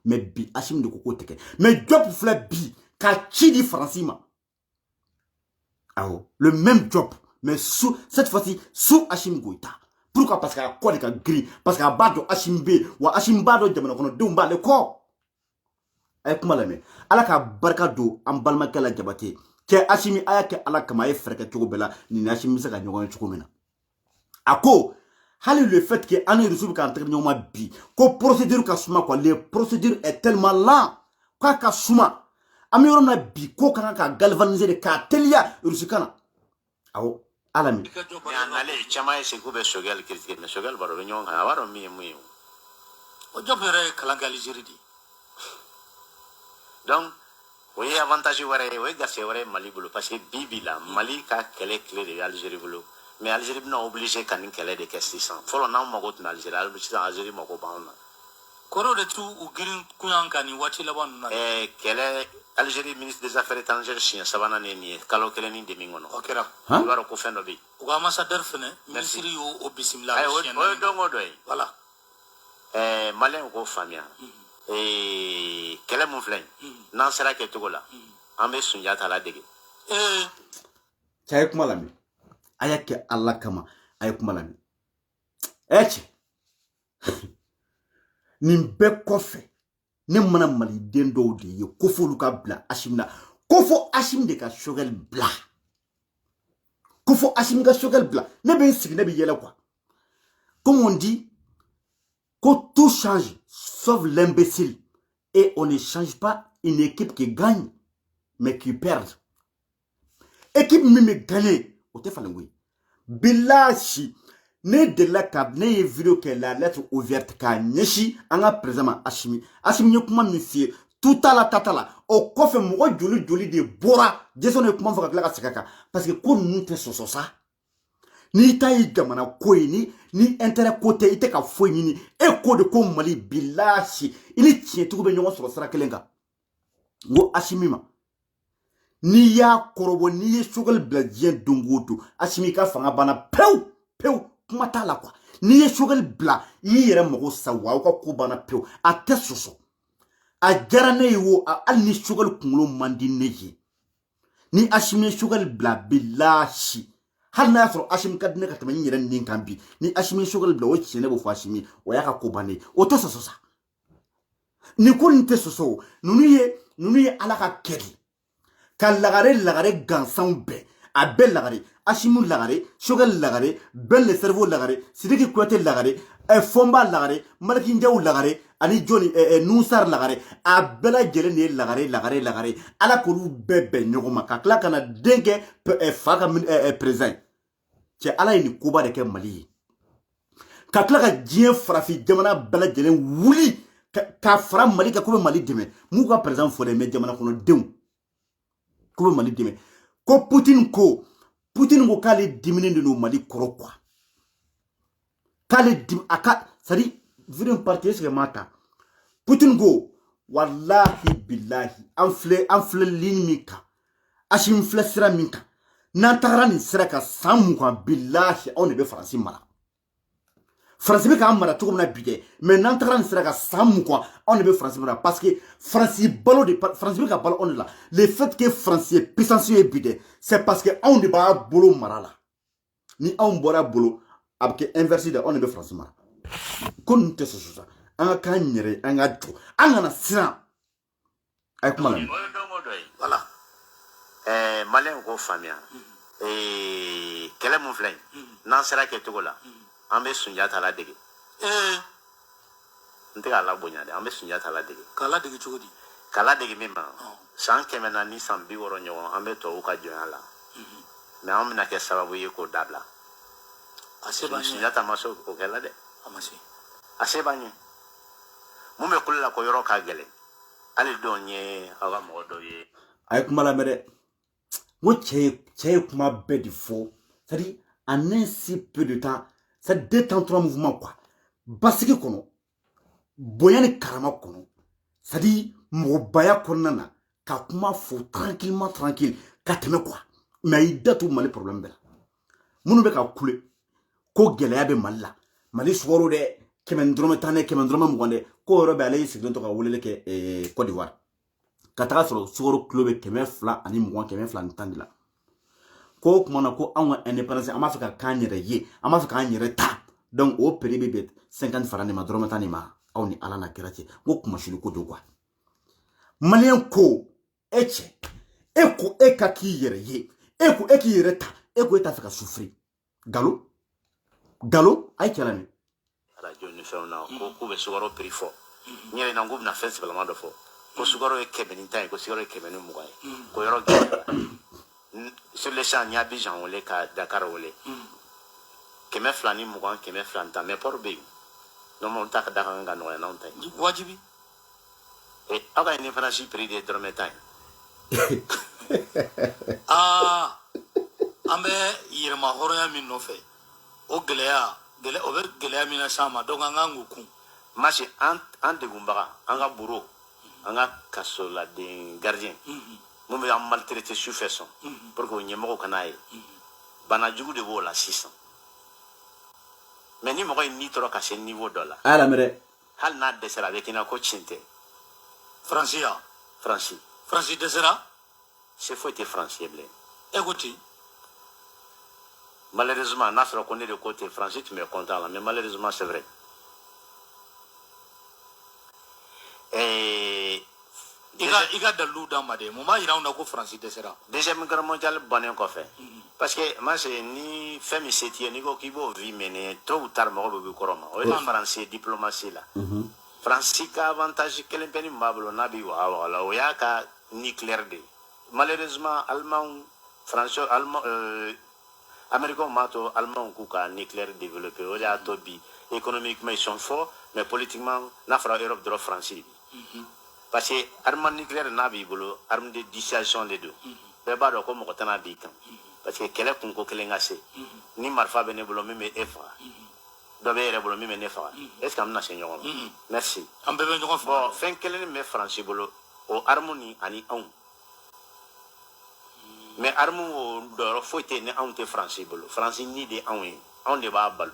Speaker 1: mais bi Assimi de ko k'o tɛ kɛ mais Diop filɛ bi ka ci di Faransi ma awɔ le même Diop mais cette fois-ci sous Assimi Goïta pourquoi parce que a kɔ de ka girin parce que a b'a dɔn Assimi bɛ yen wa Assimi b'a dɔn jamana kɔnɔdenw b'ale kɔ a ye kuma lamɛn ala ka barika don an balimakɛ la Jabate cɛ Assimi a y'a kɛ ala kama a ye fɛɛrɛ kɛ cogo bɛɛ la nin Assimi bɛ se ka ɲɔgɔn ye cogo min na a ko hali le fait que an ni Russie bɛ k'an tɛgɛ ɲɔgɔn ma bi ko procédure ka suma quoi les procédures est tellement lent k'a ka suma an bɛ yɔrɔ min na bi ko ka kan ka galvaniser de k'a teliya Russie kan na awɔ ala min.
Speaker 4: mais a nalen caman ye segu bɛ Choguel critiquer mais Choguel b'a dɔn o bɛ ɲɔgɔn kan a b'a dɔn min ye mun ye
Speaker 5: o Diop yɛrɛ ye kalan kɛ Algérie de
Speaker 4: donc o ye avantage wɛrɛ ye o ye garisɛgɛ wɛrɛ ye Mali bolo parce que bi bi la Mali ka kɛlɛ tile de bɛ Algérie bolo mais Algérie bɛna obligé ka nin kɛlɛ de kɛ sisan fɔlɔ n'anw mago tun bɛ Algérie sisan Algérie mago b'anw na.
Speaker 5: kɔrɔ de t'u girin kunyan kan nin waati laban ninnu na.
Speaker 4: kɛlɛ Algérie ministre des affaires étrangères siɲɛ sabanan ne nin ye kalo kelen ni demi kɔnɔ.
Speaker 5: o kɛra.
Speaker 4: i b'a dɔn ko fɛn dɔ bɛ yen.
Speaker 5: u ka ambassadeur fɛnɛ ministre y'o bisimila.
Speaker 4: o ye don o dɔ ye.
Speaker 5: voilà.
Speaker 4: maliyɛn k'o faamuya. kɛlɛ mun filɛ nin n'an sera kɛcogo la an bɛ Sunjata ladege.
Speaker 1: cɛ a ye kuma lamɛn a y'a kɛ ala kama a ye kuma lamɛn cɛ nin bɛɛ kɔfɛ ne mana maliden dɔw de ye ko f'olu ka bila Assimi na ko fɔ Assimi de ka Choguel bila ko fɔ Assimi ka Choguel bila ne bɛ n sigi ne bɛ yɛlɛ quoi comme on dit que tout change sauf l'imbécile et on ne change pas une équipe qui gagne mais qui perd équipe min bɛ gagner o tɛ falen koyi bilahi ne delila ka ne ye video kɛ la lettre ouverte k'a ɲɛsin an ka président ma Assimi ye kuma min f'i ye tu t'a la ta t'a la o kɔfɛ mɔgɔ joli joli de bɔra Jason ye kuma fɔ ka tila ka segin a kan parce que ko ninnu tɛ sɔsɔ sa n'i ta ye jamana ko ye ni intérêt ko tɛ i tɛ ka foyi ɲini e ko de ko Mali bilahi i ni tiɲɛtigiw bɛ ɲɔgɔn sɔrɔ sira kelen kan n ko Assimi ma n'i y'a kɔrɔbɔ n'i ye chogal bila diɲɛ don o don Assimi ka fanga banna pewu pewu kuma t'a la quoi n'i ye chogal bila i y'i yɛrɛ mago sa wa aw ka ko banna pewu a tɛ sɔsɔ a diyara ne ye wo hali ni chogal kunkolo man di ne ye ni Assimi ye chogal bila bilahi hali n'a y'a sɔrɔ Assimi ka di ne ka tɛmɛ n yɛrɛ nin kan bi ni Assimi ye chogal bila o tiɲɛ ne b'o fɔ Assimi o y'a ka ko bannen o tɛ sɔsɔ sa ni ko nin tɛ sɔsɔ o ninnu ye Ala ka kɛ de ka lagare gansanw bɛɛ a bɛɛ lagare Assimi lagare chogal lagare Ben le cerveau lagare Sidiki Kouyaté lagare Fomba lagare Maliki Ndiaye lagare ani Johnny Nusar lagare a bɛɛ lajɛlen de ye lagare Ala k'olu bɛɛ bɛn ɲɔgɔn ma ka tila ka na den kɛ fa ka président cɛ Ala ye nin koba de kɛ Mali ye ka tila ka diɲɛ farafin jamana bɛɛ lajɛlen wuli ka fara Mali kan ko bɛ Mali dɛmɛ m'u ka président fɔ dɛ mais jamana kɔnɔ denw ko bɛ Mali dɛmɛ ko Poutine ko k'ale diminen de don Mali kɔrɔ quoi k'ale dim a ka c'est à dire vidéo partie est-ce que mata Poutine ko wallahi billahi an filɛ ligne min kan Assimi filɛ sira min kan n'an tagara nin sira kan san mugan billahi anw de bɛ Faransi mara Faransi bɛ k'an mara cogo min na bi dɛ mais n'an tagara nin sira kan san mugan anw de bɛ Faransi mara parce que Faransi bɛ ka balo anw de la le fait que Faransi ye puissance ye bi dɛ c'est parce que anw de b'a bolo mara la ni anw bɔra bolo a bɛ kɛ inverse de anw de bɛ Faransi mara ko ninnu tɛ sɔsɔ sa an ka k'an yɛrɛ an ka jɔ an kana siran a ye kuma lamɛn
Speaker 4: voilà maliyɛnw k'o faamuya kɛlɛ mun filɛ yen n'an sera kɛcogo la an bɛ Sunjata ladege n tɛ k'a labonya dɛ an bɛ Sunjata ladege
Speaker 5: k'a ladege cogo di
Speaker 4: k'a ladege min ma san 100 ni san 60 ɲɔgɔn an bɛ tubabuw ka jɔnya la mais an bɛna kɛ sababu ye k'o dabila Sunjata ma se o kɛ la dɛ a se b'an ye mun bɛ kulo la ko yɔrɔ ka gɛlɛn hali dɔw ye aw ka mɔgɔ dɔw ye
Speaker 1: a ye kuma lamɛn dɛ n ko cɛ ye kuma bɛɛ de fɔ c'est à dire en un si peu de temps ça détend mouvement quoi basigi kɔnɔ bonya ni karama kɔnɔ c'est à dire mɔgɔbaya kɔnɔna na ka kuma fɔ tranquille ka tɛmɛ quoi mais a y'i da to Mali problème bɛɛ la minnu bɛ ka kule ko gɛlɛya bɛ Mali la Mali sukaro dɛ 100 dɔrɔmɛ 10 dɛ 100 dɔrɔmɛ 20 dɛ ko yɔrɔ bɛ ale y'i sigilen to ka weleli kɛ Côte d'Ivoire ka taga sɔrɔ sukaro kilo bɛ 220 210 de la ko kuma na ko anw ka indépendance an b'a fɛ ka k'an yɛrɛ ye an b'a fɛ k'an yɛrɛ ta donc o prix bɛ bɛn 50 francs de ma dɔrɔmɛ 10 de ma aw ni Ala na kɛra cɛ ko kumasuli ko don quoi maliyɛn ko e cɛ e ko e ka k'i yɛrɛ ye e ko e k'i yɛrɛ ta e ko e t'a fɛ ka souffrir Gallo a ye cɛ lamɛn
Speaker 4: radio ni fɛnw na ko k'u bɛ sukaro prix fɔ n yɛrɛ na n ko bɛna fɛn sɛbɛlama dɔ fɔ ko sukaro ye 110 ye ko sukaro ye 120 ye ko yɔrɔ gɛlɛyara sur les champs n y'a Abidjan wele ka Dakar wele 220 210 mais port bɛ yen non ta ka da kan ka nɔgɔya n'anw ta ye
Speaker 5: wajibi
Speaker 4: aw ka indépendance prix de dɔrɔmɛ 10 ye
Speaker 5: an bɛ yɛrɛma hɔrɔnya min nɔfɛ o gɛlɛya o bɛ gɛlɛya min na s'an ma donc an k'an k'o kun
Speaker 4: masi an degunbaga an ka bureau an ka kasoladen gardien mun bɛ an maltraité sufɛ sɔn pour que o ɲɛmɔgɔw kana ye bana jugu de b'o la sisan mais ni mɔgɔ ye ni tɔɔrɔ ka se niveau dɔ la
Speaker 1: a y'a lamɛn dɛ
Speaker 4: hali n'a dɛsɛra a bɛ k'i na ko tiɲɛ tɛ
Speaker 5: Faransi dɛsɛra
Speaker 4: se foyi tɛ Faransi ye bilen
Speaker 5: e ko ten
Speaker 4: malheureusement n'a sɔrɔ ko ne de ko ten Faransi tun bɛ content la mais malheureusement c'est vrai
Speaker 5: i ka dalilu d'an ma de mun b'a yira anw na ko Faransi dɛsɛra
Speaker 4: deuxième guerre mondiale bannen kɔfɛ parce que moi ni fɛn min se t'i ye n'i ko k'i b'o vie mener tôt ou tard mɔgɔ bɛ b'i kɔrɔ ma o ye Faransi diplomatie la Faransi ka avantage kelen pe min b'a bolo n'a b'i waga la o y'a ka nucléaire de malheureusement américains m'a to Allemands k'u ka nucléaire développé o de y'a to bi économiquement ils sont forts mais politiquement n'a fɔra Europe dɔrɔn Faransi de bi parce que arme nucléaire n'a b'i bolo arme de dissuasion de don bɛɛ b'a dɔn ko mɔgɔ tɛna b'i kan parce que kɛlɛ kunko kelen ka se ni marifa bɛ ne bolo min bɛ e faga dɔ bɛ e yɛrɛ bolo min bɛ ne faga est ce que an bɛna se ɲɔgɔn ma merci
Speaker 5: an bɛɛ bɛ ɲɔgɔn faga
Speaker 4: bon fɛn kelen min bɛ Faransi bolo o arme ni ani anw mais armu do foite ne ante français bolo français ni de anwe on de ba balo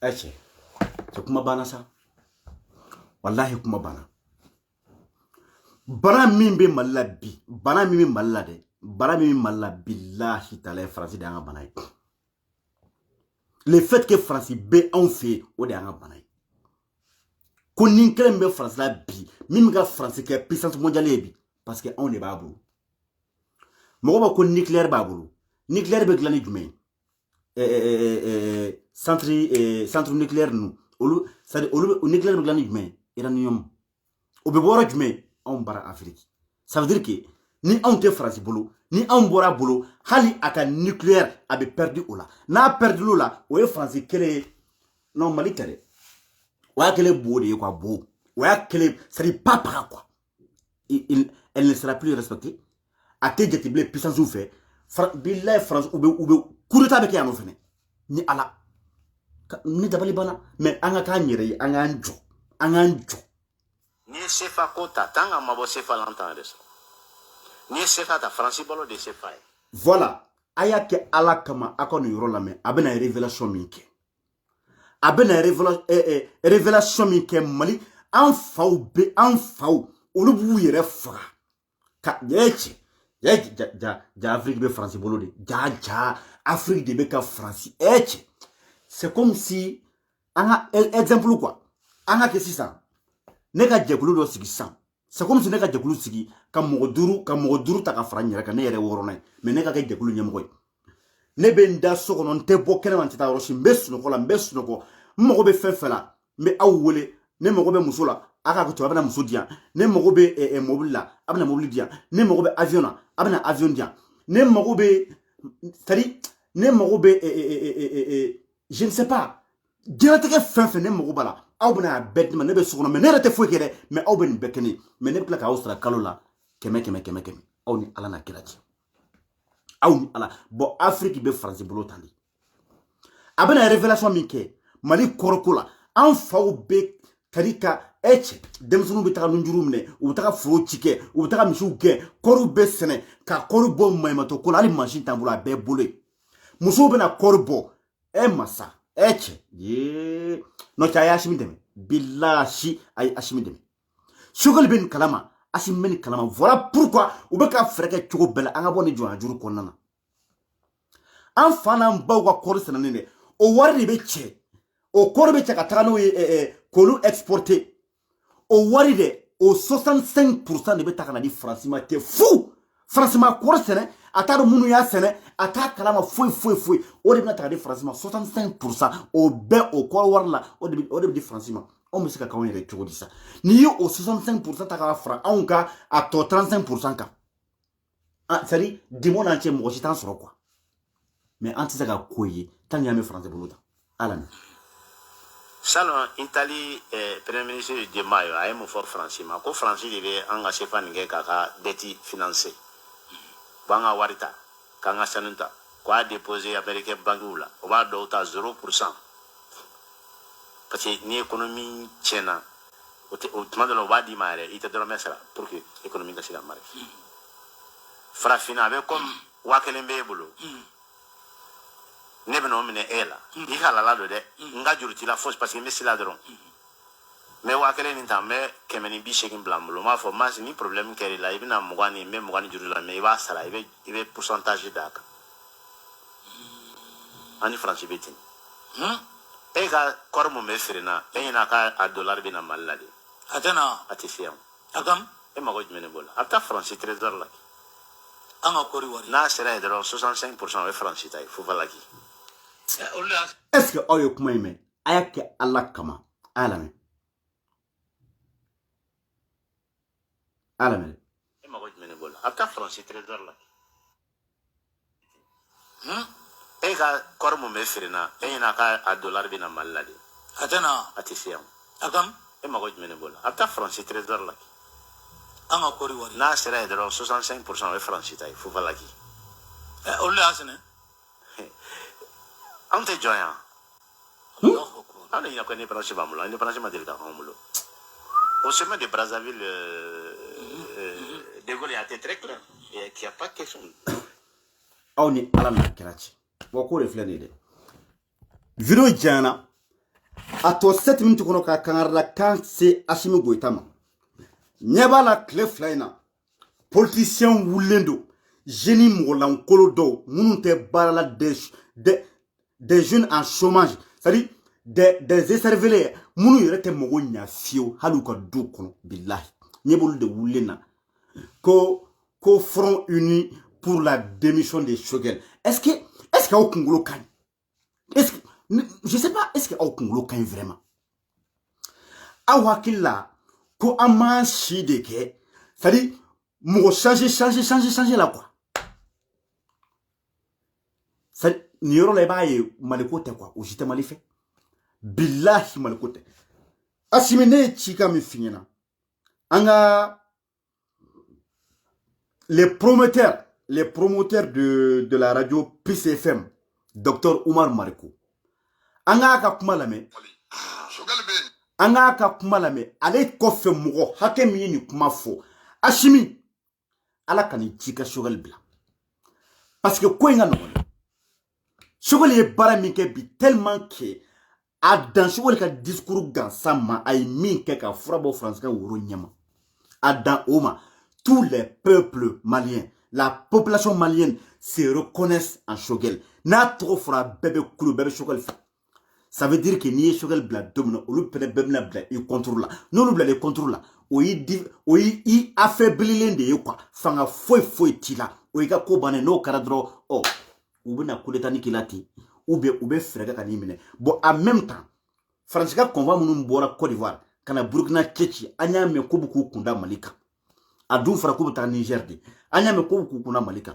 Speaker 1: eche to kuma bana sa wallahi kuma bana min be malla bi bana min be malla de bana min malla billahi ta'ala français de anga bana le fait que français be on fait o de anga bana ko nin kelen be français la bi min ga français que puissance mondiale bi parce que on est ba bulu mo ba ko nucléaire ba bulu nucléaire be glani jumé centre nucléaire nous olu ça dit olu nucléaire be glani jumé uranium o be boro jumé on bara Afrique ça veut dire que ni on te France bulu ni on bora bulu hali aka nucléaire a be perdu ola na perdu ola o e France kele non Mali kele wa kele bodi quoi beau wa kele ça dit pas quoi elle ne sera plus respectée a te jetible puissance ou fait billahi France ou be coup d'état be kiyano fene ni ala ni dabali bana mais anga ka nyere anga njo
Speaker 4: ni sefa kota tanga mabo sefa l'entendre ça ni sefa ta France bolo de sefa
Speaker 1: voilà aya ke ala kama akonu yoro la mais abena révélation minke abena révélation minke Mali en faw olu bu yere fra ka yeche ja Afrique be France bolo de ja Afrique de be ka France eche c'est comme si anga exemple quoi anga ke sisa neka jekulu do sigi san c'est comme si neka jekulu sigi ka mogoduru ta ka fara nyera ka ne yere worona mais neka ka jekulu nyemgoy ne be nda sokono nte bo kene man tita roshi mbesuno ko mmogo be fefela me awole ne mogo be musula aka ko to abana musudia ne mogo be mobile abana mobile dia ne mogo be avion abana avion dia ne mogo be tari ne mogo be je ne sais pas dirateke fenfe ne mogo bala aw bena bet ma ne be sokono mais ne rete fo kere mais aw ben bekeni mais ne plaka austra kalola keme aw ni ala na kirachi aw ni ala bo Afrique be France bolo tandi abena révélation minke Mali korokola en faw be karika eche demsunu be taka nunjuru mne u taka fro chike u taka mishu ge koru be sene ka koru bo maymato kola ali machine tambula be bole muso be na korbo e masa eche ye no cha yashimi deme billahi ay ashimi deme shugol ben kalama ashimi men kalama voilà pourquoi u be ka freke chugo bela anga boni jona juru konana an fana mbaw ka koru senane o wari be che o korbe chaka tagano kolu exporté o wari de o 65% de be takana di francima te fou francima kor sene ataro munu ya sene ata kalama foi o de na taka di francima 65% o be o kor warla o de di francima on me sika kawon re chodi sa ni yo o 65% taka fra onka a to 35% ka ah sari dimona anche mo jitan soro quoi mais anti saka koyi tan ya me français boluta alami
Speaker 4: salon Italie premier ministre de Mayo a mon fort français ma ko français de anga sefa ninge kaka deti financé banga warita kanga sanunta ko a déposé américain bangula o ba do ta 0% parce que ni économie tiena o tuma de lo ba di mare ite de lo mesra pour que économie ka sila mare frafina avec comme wakelembe bolo ne beno mine ela i hala la do de nga juruti la force parce que me sila dron me wa kele ni tambe kemeni bi shekin blamlo ma fo mas ni problème keri la ibina mugani me mugani juru la me ba sala ibe pourcentage daka ani france betin e ga kormo me serena e na ka a dollar bina malade
Speaker 5: atana
Speaker 4: atisiam
Speaker 5: agam
Speaker 4: e mago jmene bola ata france trésor la
Speaker 5: anga kori wari
Speaker 4: na sera de 65% e france tay fo valaki
Speaker 1: est-ce que oyo kuma ime ayake Allah kama alame
Speaker 4: e mago jmene bola ata france trésor la e ga kormo me serena e na ka a dollar bina malade
Speaker 5: atana
Speaker 4: atisiam
Speaker 5: agam
Speaker 4: e mago jmene bola ata france trésor la
Speaker 5: anga kori wari
Speaker 4: na sera de 65% e france tay fo valaki
Speaker 5: olle asene
Speaker 4: ante joya
Speaker 5: Allahu akbar
Speaker 4: ana ina ko ne branche bamulo ne branche madel ka bamulo au sommet de Brazzaville de Gaulle a été très clair Et qu'il n'y a pas de question.
Speaker 1: Aw ni ala n'a kɛra ci wa ko de filɛ nin ye dɛ video janyana a tɔ 7 minutes kɔnɔ ka kangarida kan se Asimi Goïta ma ɲɛ b'a la tile fila in na politicien wulilen don jeunes mɔgɔlankolo dɔw minnu tɛ baara la des jeunes en chômage c'est-à-dire des écervelés minnu yɛrɛ tɛ mɔgɔ ɲa fiyewu hali u ka du kɔnɔ bilahi ɲɛ b'olu de wulilen na ko front uni pour la démission de Choguel. Est-ce qu'il y a aucun gros can? Je sais pas, est-ce qu'il y a aucun gros can vraiment? Awakilla, ko ama shideke, c'est-à-dire, moi changer là quoi. C'est Nioro leba et malikote quoi, ou j'étais mal fait. Billahi malikote. Asimene chika mi finina. Anga les promoteurs de la radio PCFM, Dr Oumar Mariko. Anga ka kuma lame. Anga ka kuma lame. Ale kofe mugo hake mi ni kuma fo. Ashimi ala kani chika Choguel bla. Parce que ko inga no. Choguel ye bara min ke bi tellement que a dans Choguel ka discours gansama ay min ke ka frabo France ka woro nyama. A dans Oma tous les peuples maliens, la population malienne se reconnaissent en Choguel. N'a trop fera bébé coulou bébé Choguel. Ça veut dire que ni Choguel bla domino, ou le pene bébé bla il contrôle là. Non le les contrôle là. Oui affaibli l'ende quoi. Fanga foi tila. Oui ka ko bané no karadro oh. Ou bena kuleta ni kilati. Ou be frega kanimene. Bon en même temps, Francisca conva munu mbora Côte d'Ivoire, kana Burkina Tchétchi, anya me ko buku kunda Malika. Adou fara ko ta Niger de anya me ko kuna Malika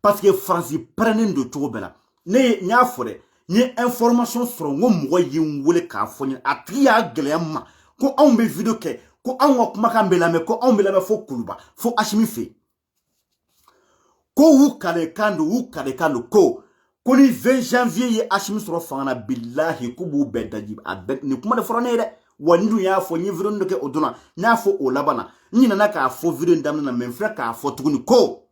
Speaker 1: parce que France prenen de tout bela ne nya fore ni information sur ngom mo yin wole ka foni atia glema ko on be video ke ko on wa kuma kan bela me ko on bela me fo kuluba fo Ashimi fe ko wu kale kando ko ni 20 janvier ye Ashimi soro fanga billahi ko bu bedaji abet ni kuma de forone de wandu ya fo ni video ndoke oduna nya fo o labana ni nana ka fo video ndamna na menfra ka fo tuguni ko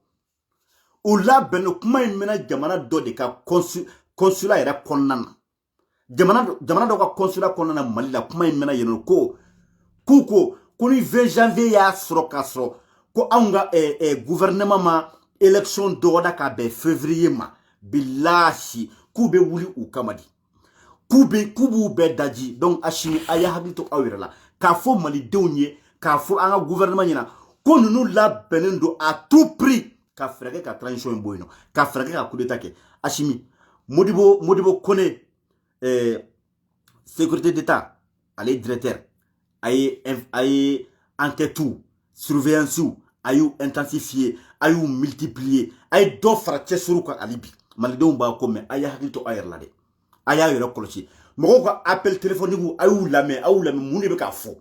Speaker 1: o la beno kuma imena jamana do de ka consulat era konnana jamana do ka consulat konnana Mali la kuma imena yeno ko ni 20 janvier ya soro ko anga gouvernement ma élection do da ka be février ma billahi kube wuli u kamadi kubu be daji donc Ashimi aya habito awirala ka fo Mali dewnye ka fo anga gouvernement nyina ko nunu la benendo à tout prix ka frege ka transition boyno ka frege ka coup d'état ke Ashimi Modibo Koné sécurité d'état allez directeur ay enquête tout surveillance ayu intensifier ayu multiplier ay do fracture sur ko alibi Malidenw ba ko mais aya hakito ayerla de aya yoro kolochi moko ko appel téléphonique ayu lame muni be ka fo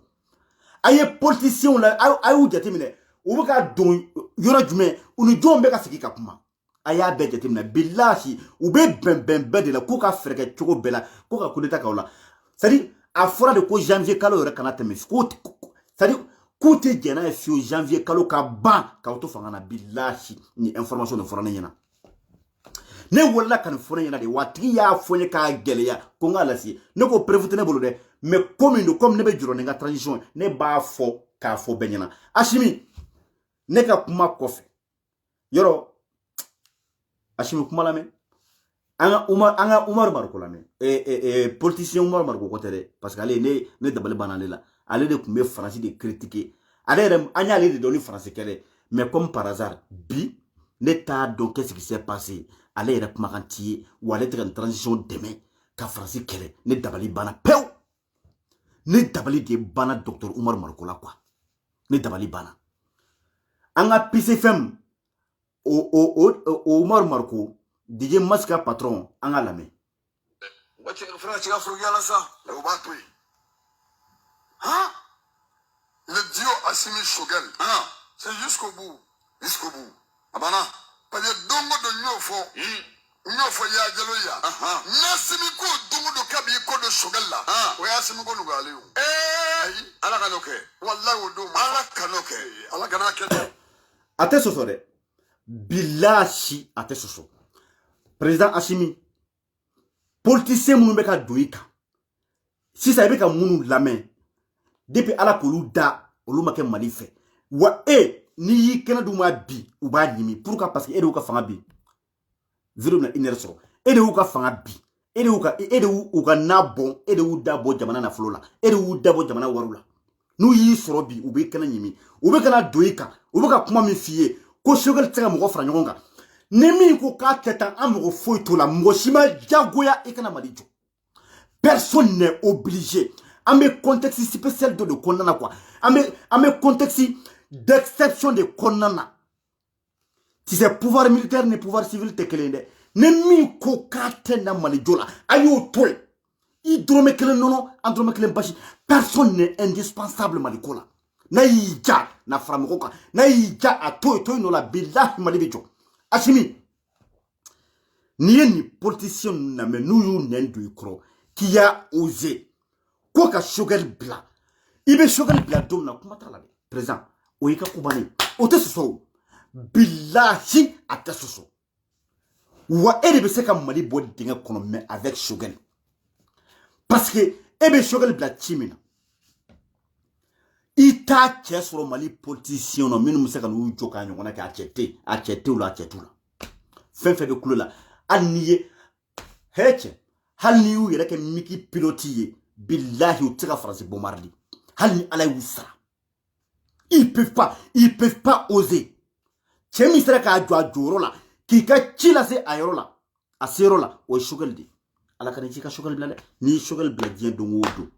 Speaker 1: aye politicien la ayu jatemine o be ka don yoro jume unu jombe ka sigi ka kuma aya be jatemine billahi u be ben de la ko ka freke chogo bela ko ka kudeta ka wala c'est-à-dire a fora de ko janvier kalo yoro kana teme ko c'est-à-dire ko te jena e fio janvier kalo ka ban ka to fanga na billahi ni information de fora nyina ne wala kan fona yana de watri ya fonye ka geleya ko ngala si ne ko prévutene bolo de mais comme ne be juro ne nga transition ne ba fo ka fo benyana Ashimi ne ka kuma kofe yoro Ashimi kuma la me anga Umar Marko la me politicien Umar Marko ko tere parce que ale ne dabale banale la ale de kumbe français de critiquer ale anya ale de donner français kele mais comme par hasard bi ne ta donc qu'est-ce qui s'est passé ale yɛrɛ kumakan ti ye wa ale tɛ ka transition dɛmɛ ka faransi kɛlɛ ne dabali banna pewu ne dabali de banna docteur Oumar Marko la quoi ne dabali banna an ka PCFM o Oumar Marko DJ Maska patron an ka lamɛn.
Speaker 6: Wace France ka furu yala sa o b'a to yen hein le dio Assimi Choguel hein c'est jusqu'au bout abana. Parce que dongo do nyofo ya jelo ya nasimi ko dongo do kabi ko do Choguel la o ya simi ko nugo ale ala kanoke wallahi o do ala kanoke ala kanake
Speaker 1: ate sosore billahi a tɛ sɔsɔ président Assimi politicien minnu bɛ ka don i kan sisan i bɛ ka minnu lamɛn depuis ala k'olu da olu ma kɛ Mali fɛ wa n'i y'i kɛnɛ d'u ma bi u b'a ɲimi pourquoi parce que e de y'u ka fanga bi vidéo na une heure sɔrɔ e de y'u ka fanga bi e de y'u ka na bɔn e de y'u da bɔ jamana nafolo la e de y'u da bɔ jamana wariw la n'u y'i sɔrɔ bi u bɛ kɛnɛ ɲimi u bɛ kana don i kan u bɛ ka kuma min f'i ye ko Choguel tɛ se ka mɔgɔ fara ɲɔgɔn kan ni min ko k'a tɛ tan an mɔgɔ foyi t'o la mɔgɔ si ma jagoya i kana Mali jɔ personne n'est obligé an bɛ contexte spécial dɔ de kɔnɔna na quoi an bɛ contexte d'exception de kɔnɔna na si c'est pouvoir militaire ni pouvoir civil tɛ kelen dɛ ni min ko k'a tɛ na Mali jɔ la a y'o to yen i dɔrɔmɛ kelen nɔnɔ an dɔrɔmɛ kelen basi personne n'est indispensable Mali ko la n'a y'i ja na fara mɔgɔ kan n'a y'i ja a to yen nɔ la bilahi Mali bɛ jɔ Assimi n'i ye nin politicien ninnu lamɛn n'u y'u nɛn don i kɔrɔ k'i y'a osé ko ka Choguel bila i bɛ Choguel bila don min na kuma t'a la dɛ président o y'i ka ko bannen o tɛ sɔsɔ o bilahi a tɛ sɔsɔ wa e de bɛ se ka Mali bɔ dingɛ kɔnɔ mais avec Choguel parce que e bɛ Choguel bila ci min na i t'a cɛ sɔrɔ Mali politicien na minnu bɛ se ka n'u jɔ k'a ɲɔgɔnna kɛ a cɛ t'u la a cɛ t'u la fɛn fɛn bɛ kulo la hali n'i ye cɛ hali n'i y'u yɛrɛ kɛ miki pilote ye bilahi u tɛ se ka faransi bombarder hali ni ala y'u sara ils peuvent pas oser cɛ min sera k'a jɔ a jɔyɔrɔ la k'i ka ci lase a yɔrɔ la a seyɔrɔ la o ye Choguel de ala ka ni ci ka Choguel bila dɛ n'i ye Choguel bila diɲɛ don o don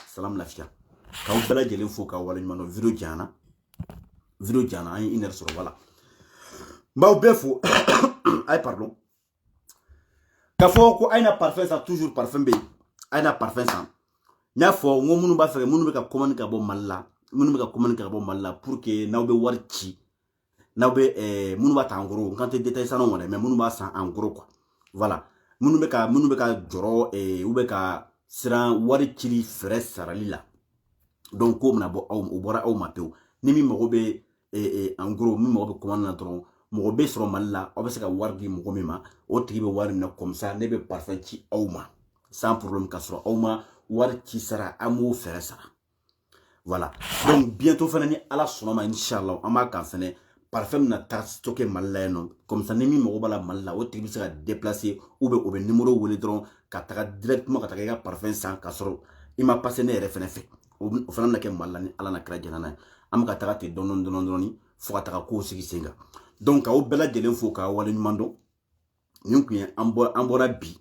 Speaker 1: salam lafiya k'aw bɛɛ lajɛlen fo k'aw waleɲuman dɔn video jana an ye une heure sɔrɔ wala n b'aw bɛɛ fo ay pardon k'a fɔ ko a ye na parfum san toujours parfum bɛ yen a ye na parfum san n y'a fɔ n ko minnu b'a fɛ minnu bɛ ka commande ka bɔ Mali la pour que n'aw bɛ wari ci n'aw bɛ minnu b'a ta en gros n kan tɛ détail san nɔ dɛ mais minnu b'a san en gros quoi voilà minnu bɛ ka jɔrɔ u bɛ ka siran wari cili fɛrɛ sarali la donc ko mina bɔ o bɔra aw ma pewu ni min mago bɛ en gros min mago bɛ commande na dɔrɔn mɔgɔ bɛ sɔrɔ Mali la aw bɛ se ka wari di mɔgɔ min ma o tigi bɛ wari minɛ comme ça ne bɛ parfum ci aw ma sans problème ka sɔrɔ aw ma wari ci sara an b'o fɛrɛ sara voilà donc bientôt fana ni ala sɔnna ma inchallah an b'a kan fana parfum na taa stocké Mali la yen nɔ comme ça ni min mago b'a la Mali la o tigi bɛ se ka déplacer ou bien o bɛ numéro wele dɔrɔn ka taga directement ka taga i ka parfum san ka sɔrɔ i ma passé ne yɛrɛ fana fɛ o fana na kɛ Mali la ni ala na kira jɛna n'a ye an bɛ ka taga ten dɔɔni fo ka taga kow sigi sen kan donc k'aw bɛɛ lajɛlen fo k'aw waleɲuman dɔn nin kun ye an bɔra bi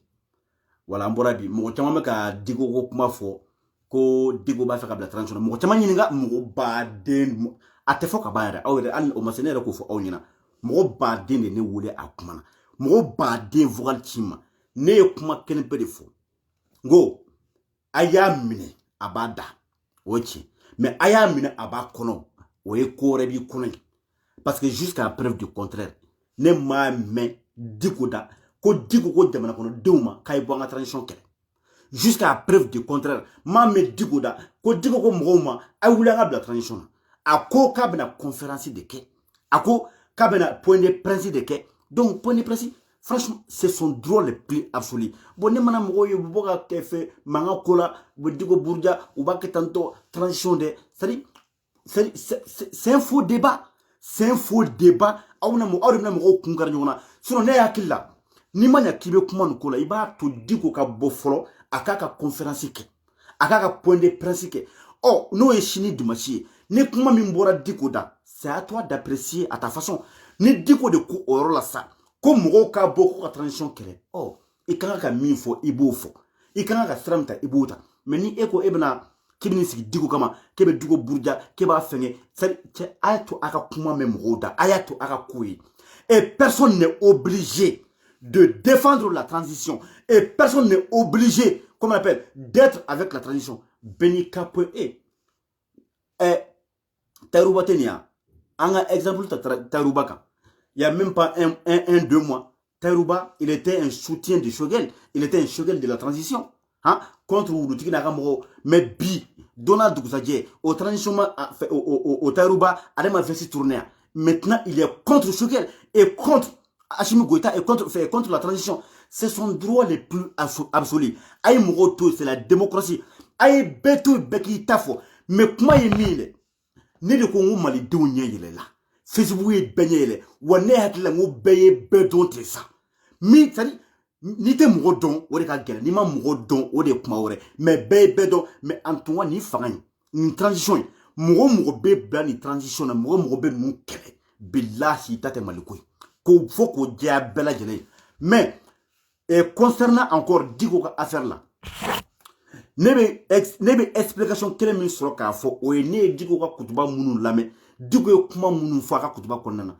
Speaker 1: wala an bɔra bi mɔgɔ caman bɛ ka Diko ko kuma fɔ ko Diko b'a fɛ ka bila transition mɔgɔ caman ɲininka mɔgɔ baden a tɛ fɔ ka ban yɛrɛ aw yɛrɛ hali o ma se ne yɛrɛ k'o fɔ aw ɲɛna mɔgɔ baden de ne wele a kuma na mɔgɔ baden vocal ci ma ne ye kuma kelen pe de fɔ n ko a y'a minɛ a b'a da o ye tiɲɛ mais a y'a minɛ a b'a kɔnɔ o ye ko wɛrɛ b'i kɔnɔ ye parce que jusqu'à preuve du contraire ne m'a mɛn Diko da ko Diko ko jamana kɔnɔdenw ma k'a ye bɔ an ka transition kɛlɛ jusqu'à preuve du contraire m'a mɛn Diko da ko Diko ko mɔgɔw ma a wuli an ka bila transition na a ko k'a bɛna conférence de kɛ a ko k'a bɛna point de presse de kɛ donc point de presse franchement c'est son droit le plus absolu bon ne mana mɔgɔw ye u bɛ bɔ ka kɛ fɛ mankan ko la u bɛ Diko buruja u b'a kɛ tantɔ transition de c'est un faux débat. C'est un faux débat. Aw de bɛna mɔgɔw kun kari ɲɔgɔn na sinon ne hakili la n'i ma ɲɛ k'i bɛ kuma nin ko la i b'a to Diko ka bɔ fɔlɔ a k'a ka conférence kɛ a k'a ka point de presse kɛ n'o ye sini dimanche ye ni kuma min bɔra Diko da c'est à toi d'apprécier à ta façon ni Diko de ko o yɔrɔ la sa ko mɔgɔw ka bɔ ko ka transition kɛlɛ i ka kan ka min fɔ i b'o fɔ i ka kan ka sira min ta i b'o ta mais ni e ko e bɛna k'i bɛ sigi Diko kama k'e bɛ Diko buruja k'e b'a fɛngɛ cɛ a y'a to a ka kuma mɛn mɔgɔw da a y'a to a ka ko ye et personne n'est obligé de défendre la transition et personne n'est obligé comme on appelle d'être avec la transition Beni Kapoe Tahirou Tenia un exemple Tahirou kan il y a même pas 2 mois Tahirou il était un soutien de Choguel il était un Choguel de la transition contre Wulutigi Nagamogo mais bi Donald Dugusajé au transition au Tahirou ale ma vesti tourner Maintenant, il est contre Choguel et contre Assimi Goïta et contre la transition. C'est son droit le plus absolu. Aïe Mouroto, c'est la démocratie. Aïe Beto Beki Tafo. Mais comment il est ne de ko mali denw ɲɛ yɛlɛla Facebook ye bɛɛ ɲɛ yɛlɛ wa ne hakili la ngo bɛɛ ye bɛɛ dɔn tɛ sa mi c'est ni tɛ mɔgɔ dɔn o de ka gɛlɛn ni ma mɔgɔ dɔn o de ye kuma wɛrɛ mais bɛɛ ye bɛɛ dɔn mais en tout cas ni fanga in ni transition in mɔgɔ bɛ bila ni transition na mɔgɔ bɛ ninnu kɛlɛ billahi ta tɛ mali ko ye ko fo k'o jɛya bɛɛ lajɛlen mais concernant encore Diko ka affaire la ne be explication kelen min sɔrɔ k'a fɔ o ye ne ye Diko ka kutuba minnu lamɛn Diko ye kuma minnu fɔ a ka kutuba kɔnɔna na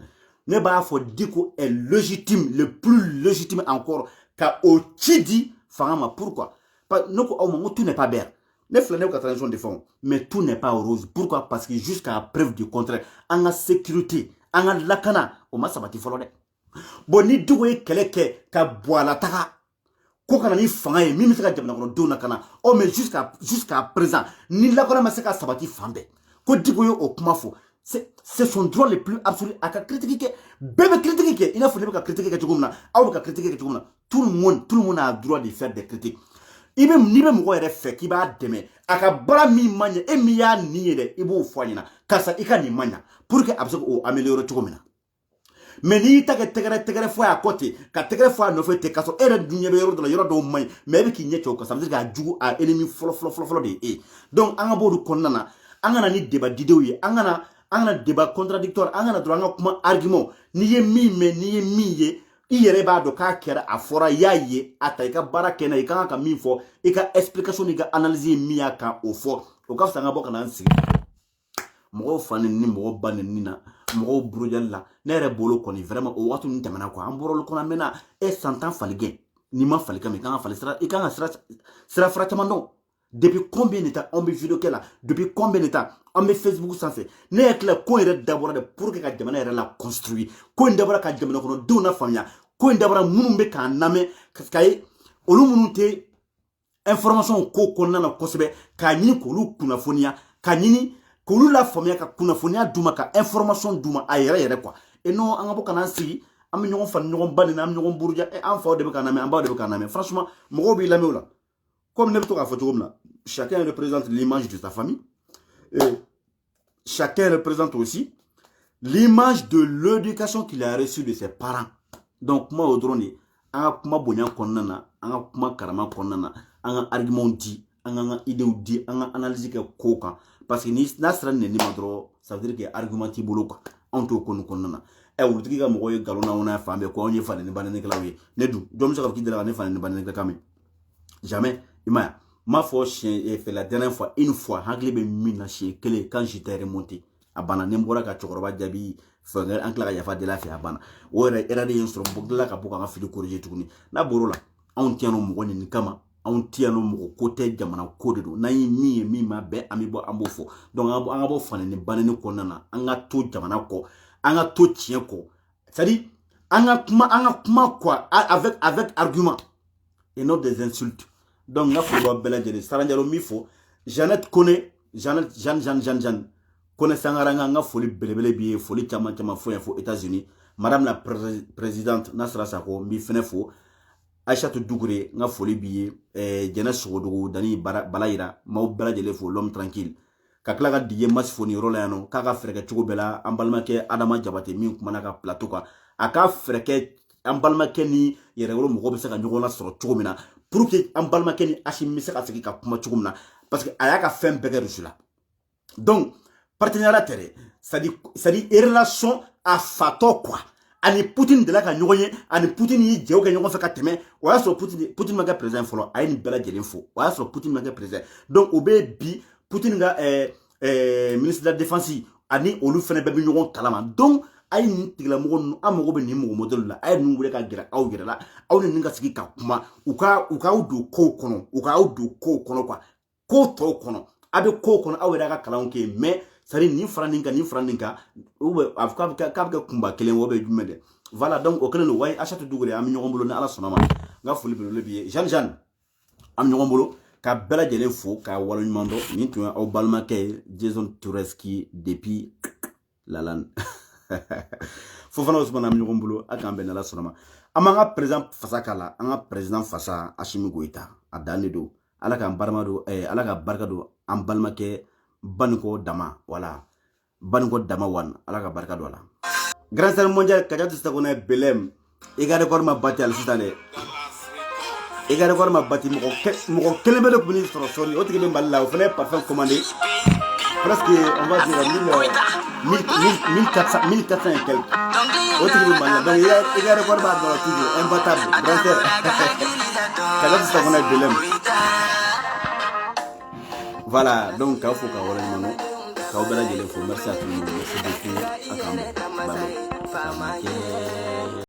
Speaker 1: ne b'a fɔ Diko est légitime le plus légitime encore ka o ci di fanga ma pourquoi ne ko aw ma ko tout n'est pas vert ne filɛ ne ka transition de fɛnw mais tout n'est pas rose pourquoi parce que jusqu'à preuve du contraire an ka sécurité an ka lakana o ma sabati fɔlɔ dɛ bon ni Diko ye kɛlɛ kɛ ka bɔ a la taga ko kana ni fanga ye min bɛ se ka jamana kɔnɔdenw lakana oh mais jusqu'à présent ni lakana ma se ka sabati fan bɛɛ ko Diko ye o kuma fɔ c'est son droit le plus absolu à ka critique kɛ bɛɛ bɛ critique kɛ i n'a fɔ ne bɛ ka critique kɛ cogo min na aw bɛ ka critique kɛ cogo min na tout le monde a le droit de faire des critiques n'i bɛ mɔgɔ yɛrɛ fɛ k'i b'a dɛmɛ a ka baara min ma ɲɛ e min y'a nin ye dɛ i b'o fɔ a ɲɛna karisa i ka nin ma ɲa pour que a bɛ se k'o améliorer cogo min na mais n'i ta kɛ tɛgɛrɛ fɔ a kɔ ten ka tɛgɛrɛ fɔ a nɔfɛ ten k'a sɔrɔ e yɛrɛ dun ɲɛ bɛ yɔrɔ dɔ la yɔrɔ dɔw man ɲi mais e bɛ k'i ɲɛ cɛ o kan ça veut dire k'a jugu a ennemi fɔlɔ de ye e donc an ka b'o de kɔnɔna na an kana ni débat didenw ye an kana débat contradictoire an kana dɔrɔn an ka kuma argument n'i ye min mɛn n'i ye min ye i yɛrɛ b'a dɔn k'a kɛra a fɔra i y'a ye a ta i ka baara kɛ n'a ye i ka kan ka min fɔ i ka explication n'i ka analyse ye min y'a kan o fɔ o ka fisa an ka bɔ ka na an sigi mɔgɔw fa ni mɔgɔw ba ni na mɔgɔw burujali la ne yɛrɛ bolo kɔni vraiment o waati ninnu tɛmɛna quoi an bɔra olu kɔnɔ an mɛna santan faligɛn n'i ma fali kan i kan ka fali sira i kan ka sira fara caman dɔn depuis combien de temps an bɛ vidéo kɛ la depuis combien de temps an bɛ Facebook sanfɛ ne hakili ko yɛrɛ dabɔra de pour que ka jamana yɛrɛ la construire ko in dabɔra ka jamana kɔnɔdenw la faamuya ko in dabɔra minnu bɛ k'a lamɛn ka ye olu minnu tɛ information ko kɔnɔna na kosɛbɛ k'a ɲini k'olu kunnafoniya ka ɲini k'olu la faamuya ka kunnafoniya d'u ma ka information d'u ma a yɛrɛ quoi et non an ka bɔ ka n'an sigi an bɛ ɲɔgɔn fani ɲɔgɔn ba nin na an bɛ ɲɔgɔn buruja an faw de bɛ k'a lamɛn an baw de bɛ k'a lamɛn franchement mɔgɔw b'i lamɛn o la comme ne bɛ to k'a fɔ cogo min na chacun représente l'image de sa famille et chacun représente aussi l'image de l'éducation qu'il a reçue de ses parents donc kuma o dɔrɔn de an ka kuma bonya kɔnɔna na an ka kuma karama kɔnɔna na an ka argument di an ka idéw di an ka analyse kɛ ko kan parce que n'a sera nɛni ma dɔrɔn ça veut dire que argument t'i bolo quoi anw t'o ko nin kɔnɔna na wulutigi ka mɔgɔw ye nkalon na n'a fan bɛɛ ko anw ye fanɛni banɛnikɛlaw ye ne dun jɔn bɛ se k'a fɔ k'i deli ka ne fanɛni banɛnikɛla mɛn jamais i ma ye m'a fɔ siɲɛ fɛ la dernière fois une fois hakili bɛ min na siɲɛ kelen quand j'étais remonté a banna ni n bɔra ka cɛkɔrɔba jaabi fɛnkɛ an tila ka yafa deli a fɛ a banna o yɛrɛ era de ye n sɔrɔ n tilala ka bɔ k'an ka fili corriger tuguni n'a bɔr'o la anw tɛ yan nɔ mɔgɔ nin kama anw tɛ yan nɔ mɔgɔ ko tɛ jamana ko de don n'an ye min ye min ma bɛn an bɛ bɔ an b'o fɔ donc an ka bɔ fanɛni banɛni kɔnɔna na an ka to jamana kɔ an ka to tiɲɛ kɔ c'est à dire an ka kuma quoi avec argument et non des insultes donc n ka foli b'aw bɛɛ lajɛlen Saranjaro min fɔ Jeannette Kone Jeanne Kone Sangara n ka foli belebele b'i ye foli caman fo yan fo États-Unis madame la présidente Nasra Sakɔ n b'i fɛnɛ fo Aïchatou Dougouré n ka foli b'i ye Jɛnɛ Sogodogo Dani Balayira n b'aw bɛɛ lajɛlen fo l'homme tranquille ka tila ka DJ Mas fo nin yɔrɔ la yan nɔ k'a ka fɛɛrɛ kɛ cogo bɛɛ la an balimakɛ Adama Jabate min kumana ka plateau kan a ka fɛɛrɛ kɛ an balimakɛ ni yɛrɛwolo mɔgɔw bɛ se ka ɲɔgɔn lasɔrɔ cogo min na pour que an balimakɛ ni Asimi bɛ se ka segin ka kuma cogo min na parce que a y'a ka fɛn bɛɛ kɛ reçu la donc partenariat tɛ dɛ c'est à dire relation a fatɔ quoi ani Poutine de la ka ɲɔgɔn ye ani Poutine y'i jɛw kɛ ɲɔgɔn fɛ ka tɛmɛ o y'a sɔrɔ Poutine ma kɛ président fɔlɔ a ye nin bɛɛ lajɛlen fo o y'a sɔrɔ Poutine ma kɛ président donc o bɛ bi Poutine ka ministre de la défense ani olu fɛnɛ bɛɛ bɛ ɲɔgɔn kalama donc a ye nin tigilamɔgɔ ninnu an mago bɛ nin mɔgɔ modèle la a ye ninnu wele ka gɛrɛ aw yɛrɛ la aw ni nin ka sigi ka kuma u k'aw don kow kɔnɔ quoi ko tɔw kɔnɔ a bɛ kow kɔnɔ aw yɛrɛ ka kalanw kɛ mais c'est à dire nin fara nin kan ou bien a fɔ k'a bɛ kɛ kunba kelen o bɛ jumɛn dɛ voilà donc o kɛlen don wa Aïchatou Dougouré an bɛ ɲɔgɔn bolo ni Ala sɔnna ma n ka foli belebele b'i ye Jeanne an bɛ ɲɔgɔn bolo ka bɛɛ lajɛlen fo k'a waleɲuman dɔn nin tun ye aw balimakɛ ye Jason Toureski depuis Lalande Fofana Ousmane am ñogon bolo ak am ben la sonoma amanga président fasa kala anga président fasa Assimi Goïta a dani do ala ka barma do ala ka barka do am balmake banko dama wala banko dama wan ala ka barka do la grand star mondial kajatu stagona belem igare korma bati al sitane igare korma bati mo kelebe do kuni sori o tigi mballa o fele parfum commandé presque on va dire 1400 et quelques. Autre que donc il y a record dans la toujours imbattable grand frère. Quand ça on a de l'homme. Voilà donc il faut qu'on wala mano ka obala jele fo merci à tout le monde merci beaucoup akam balo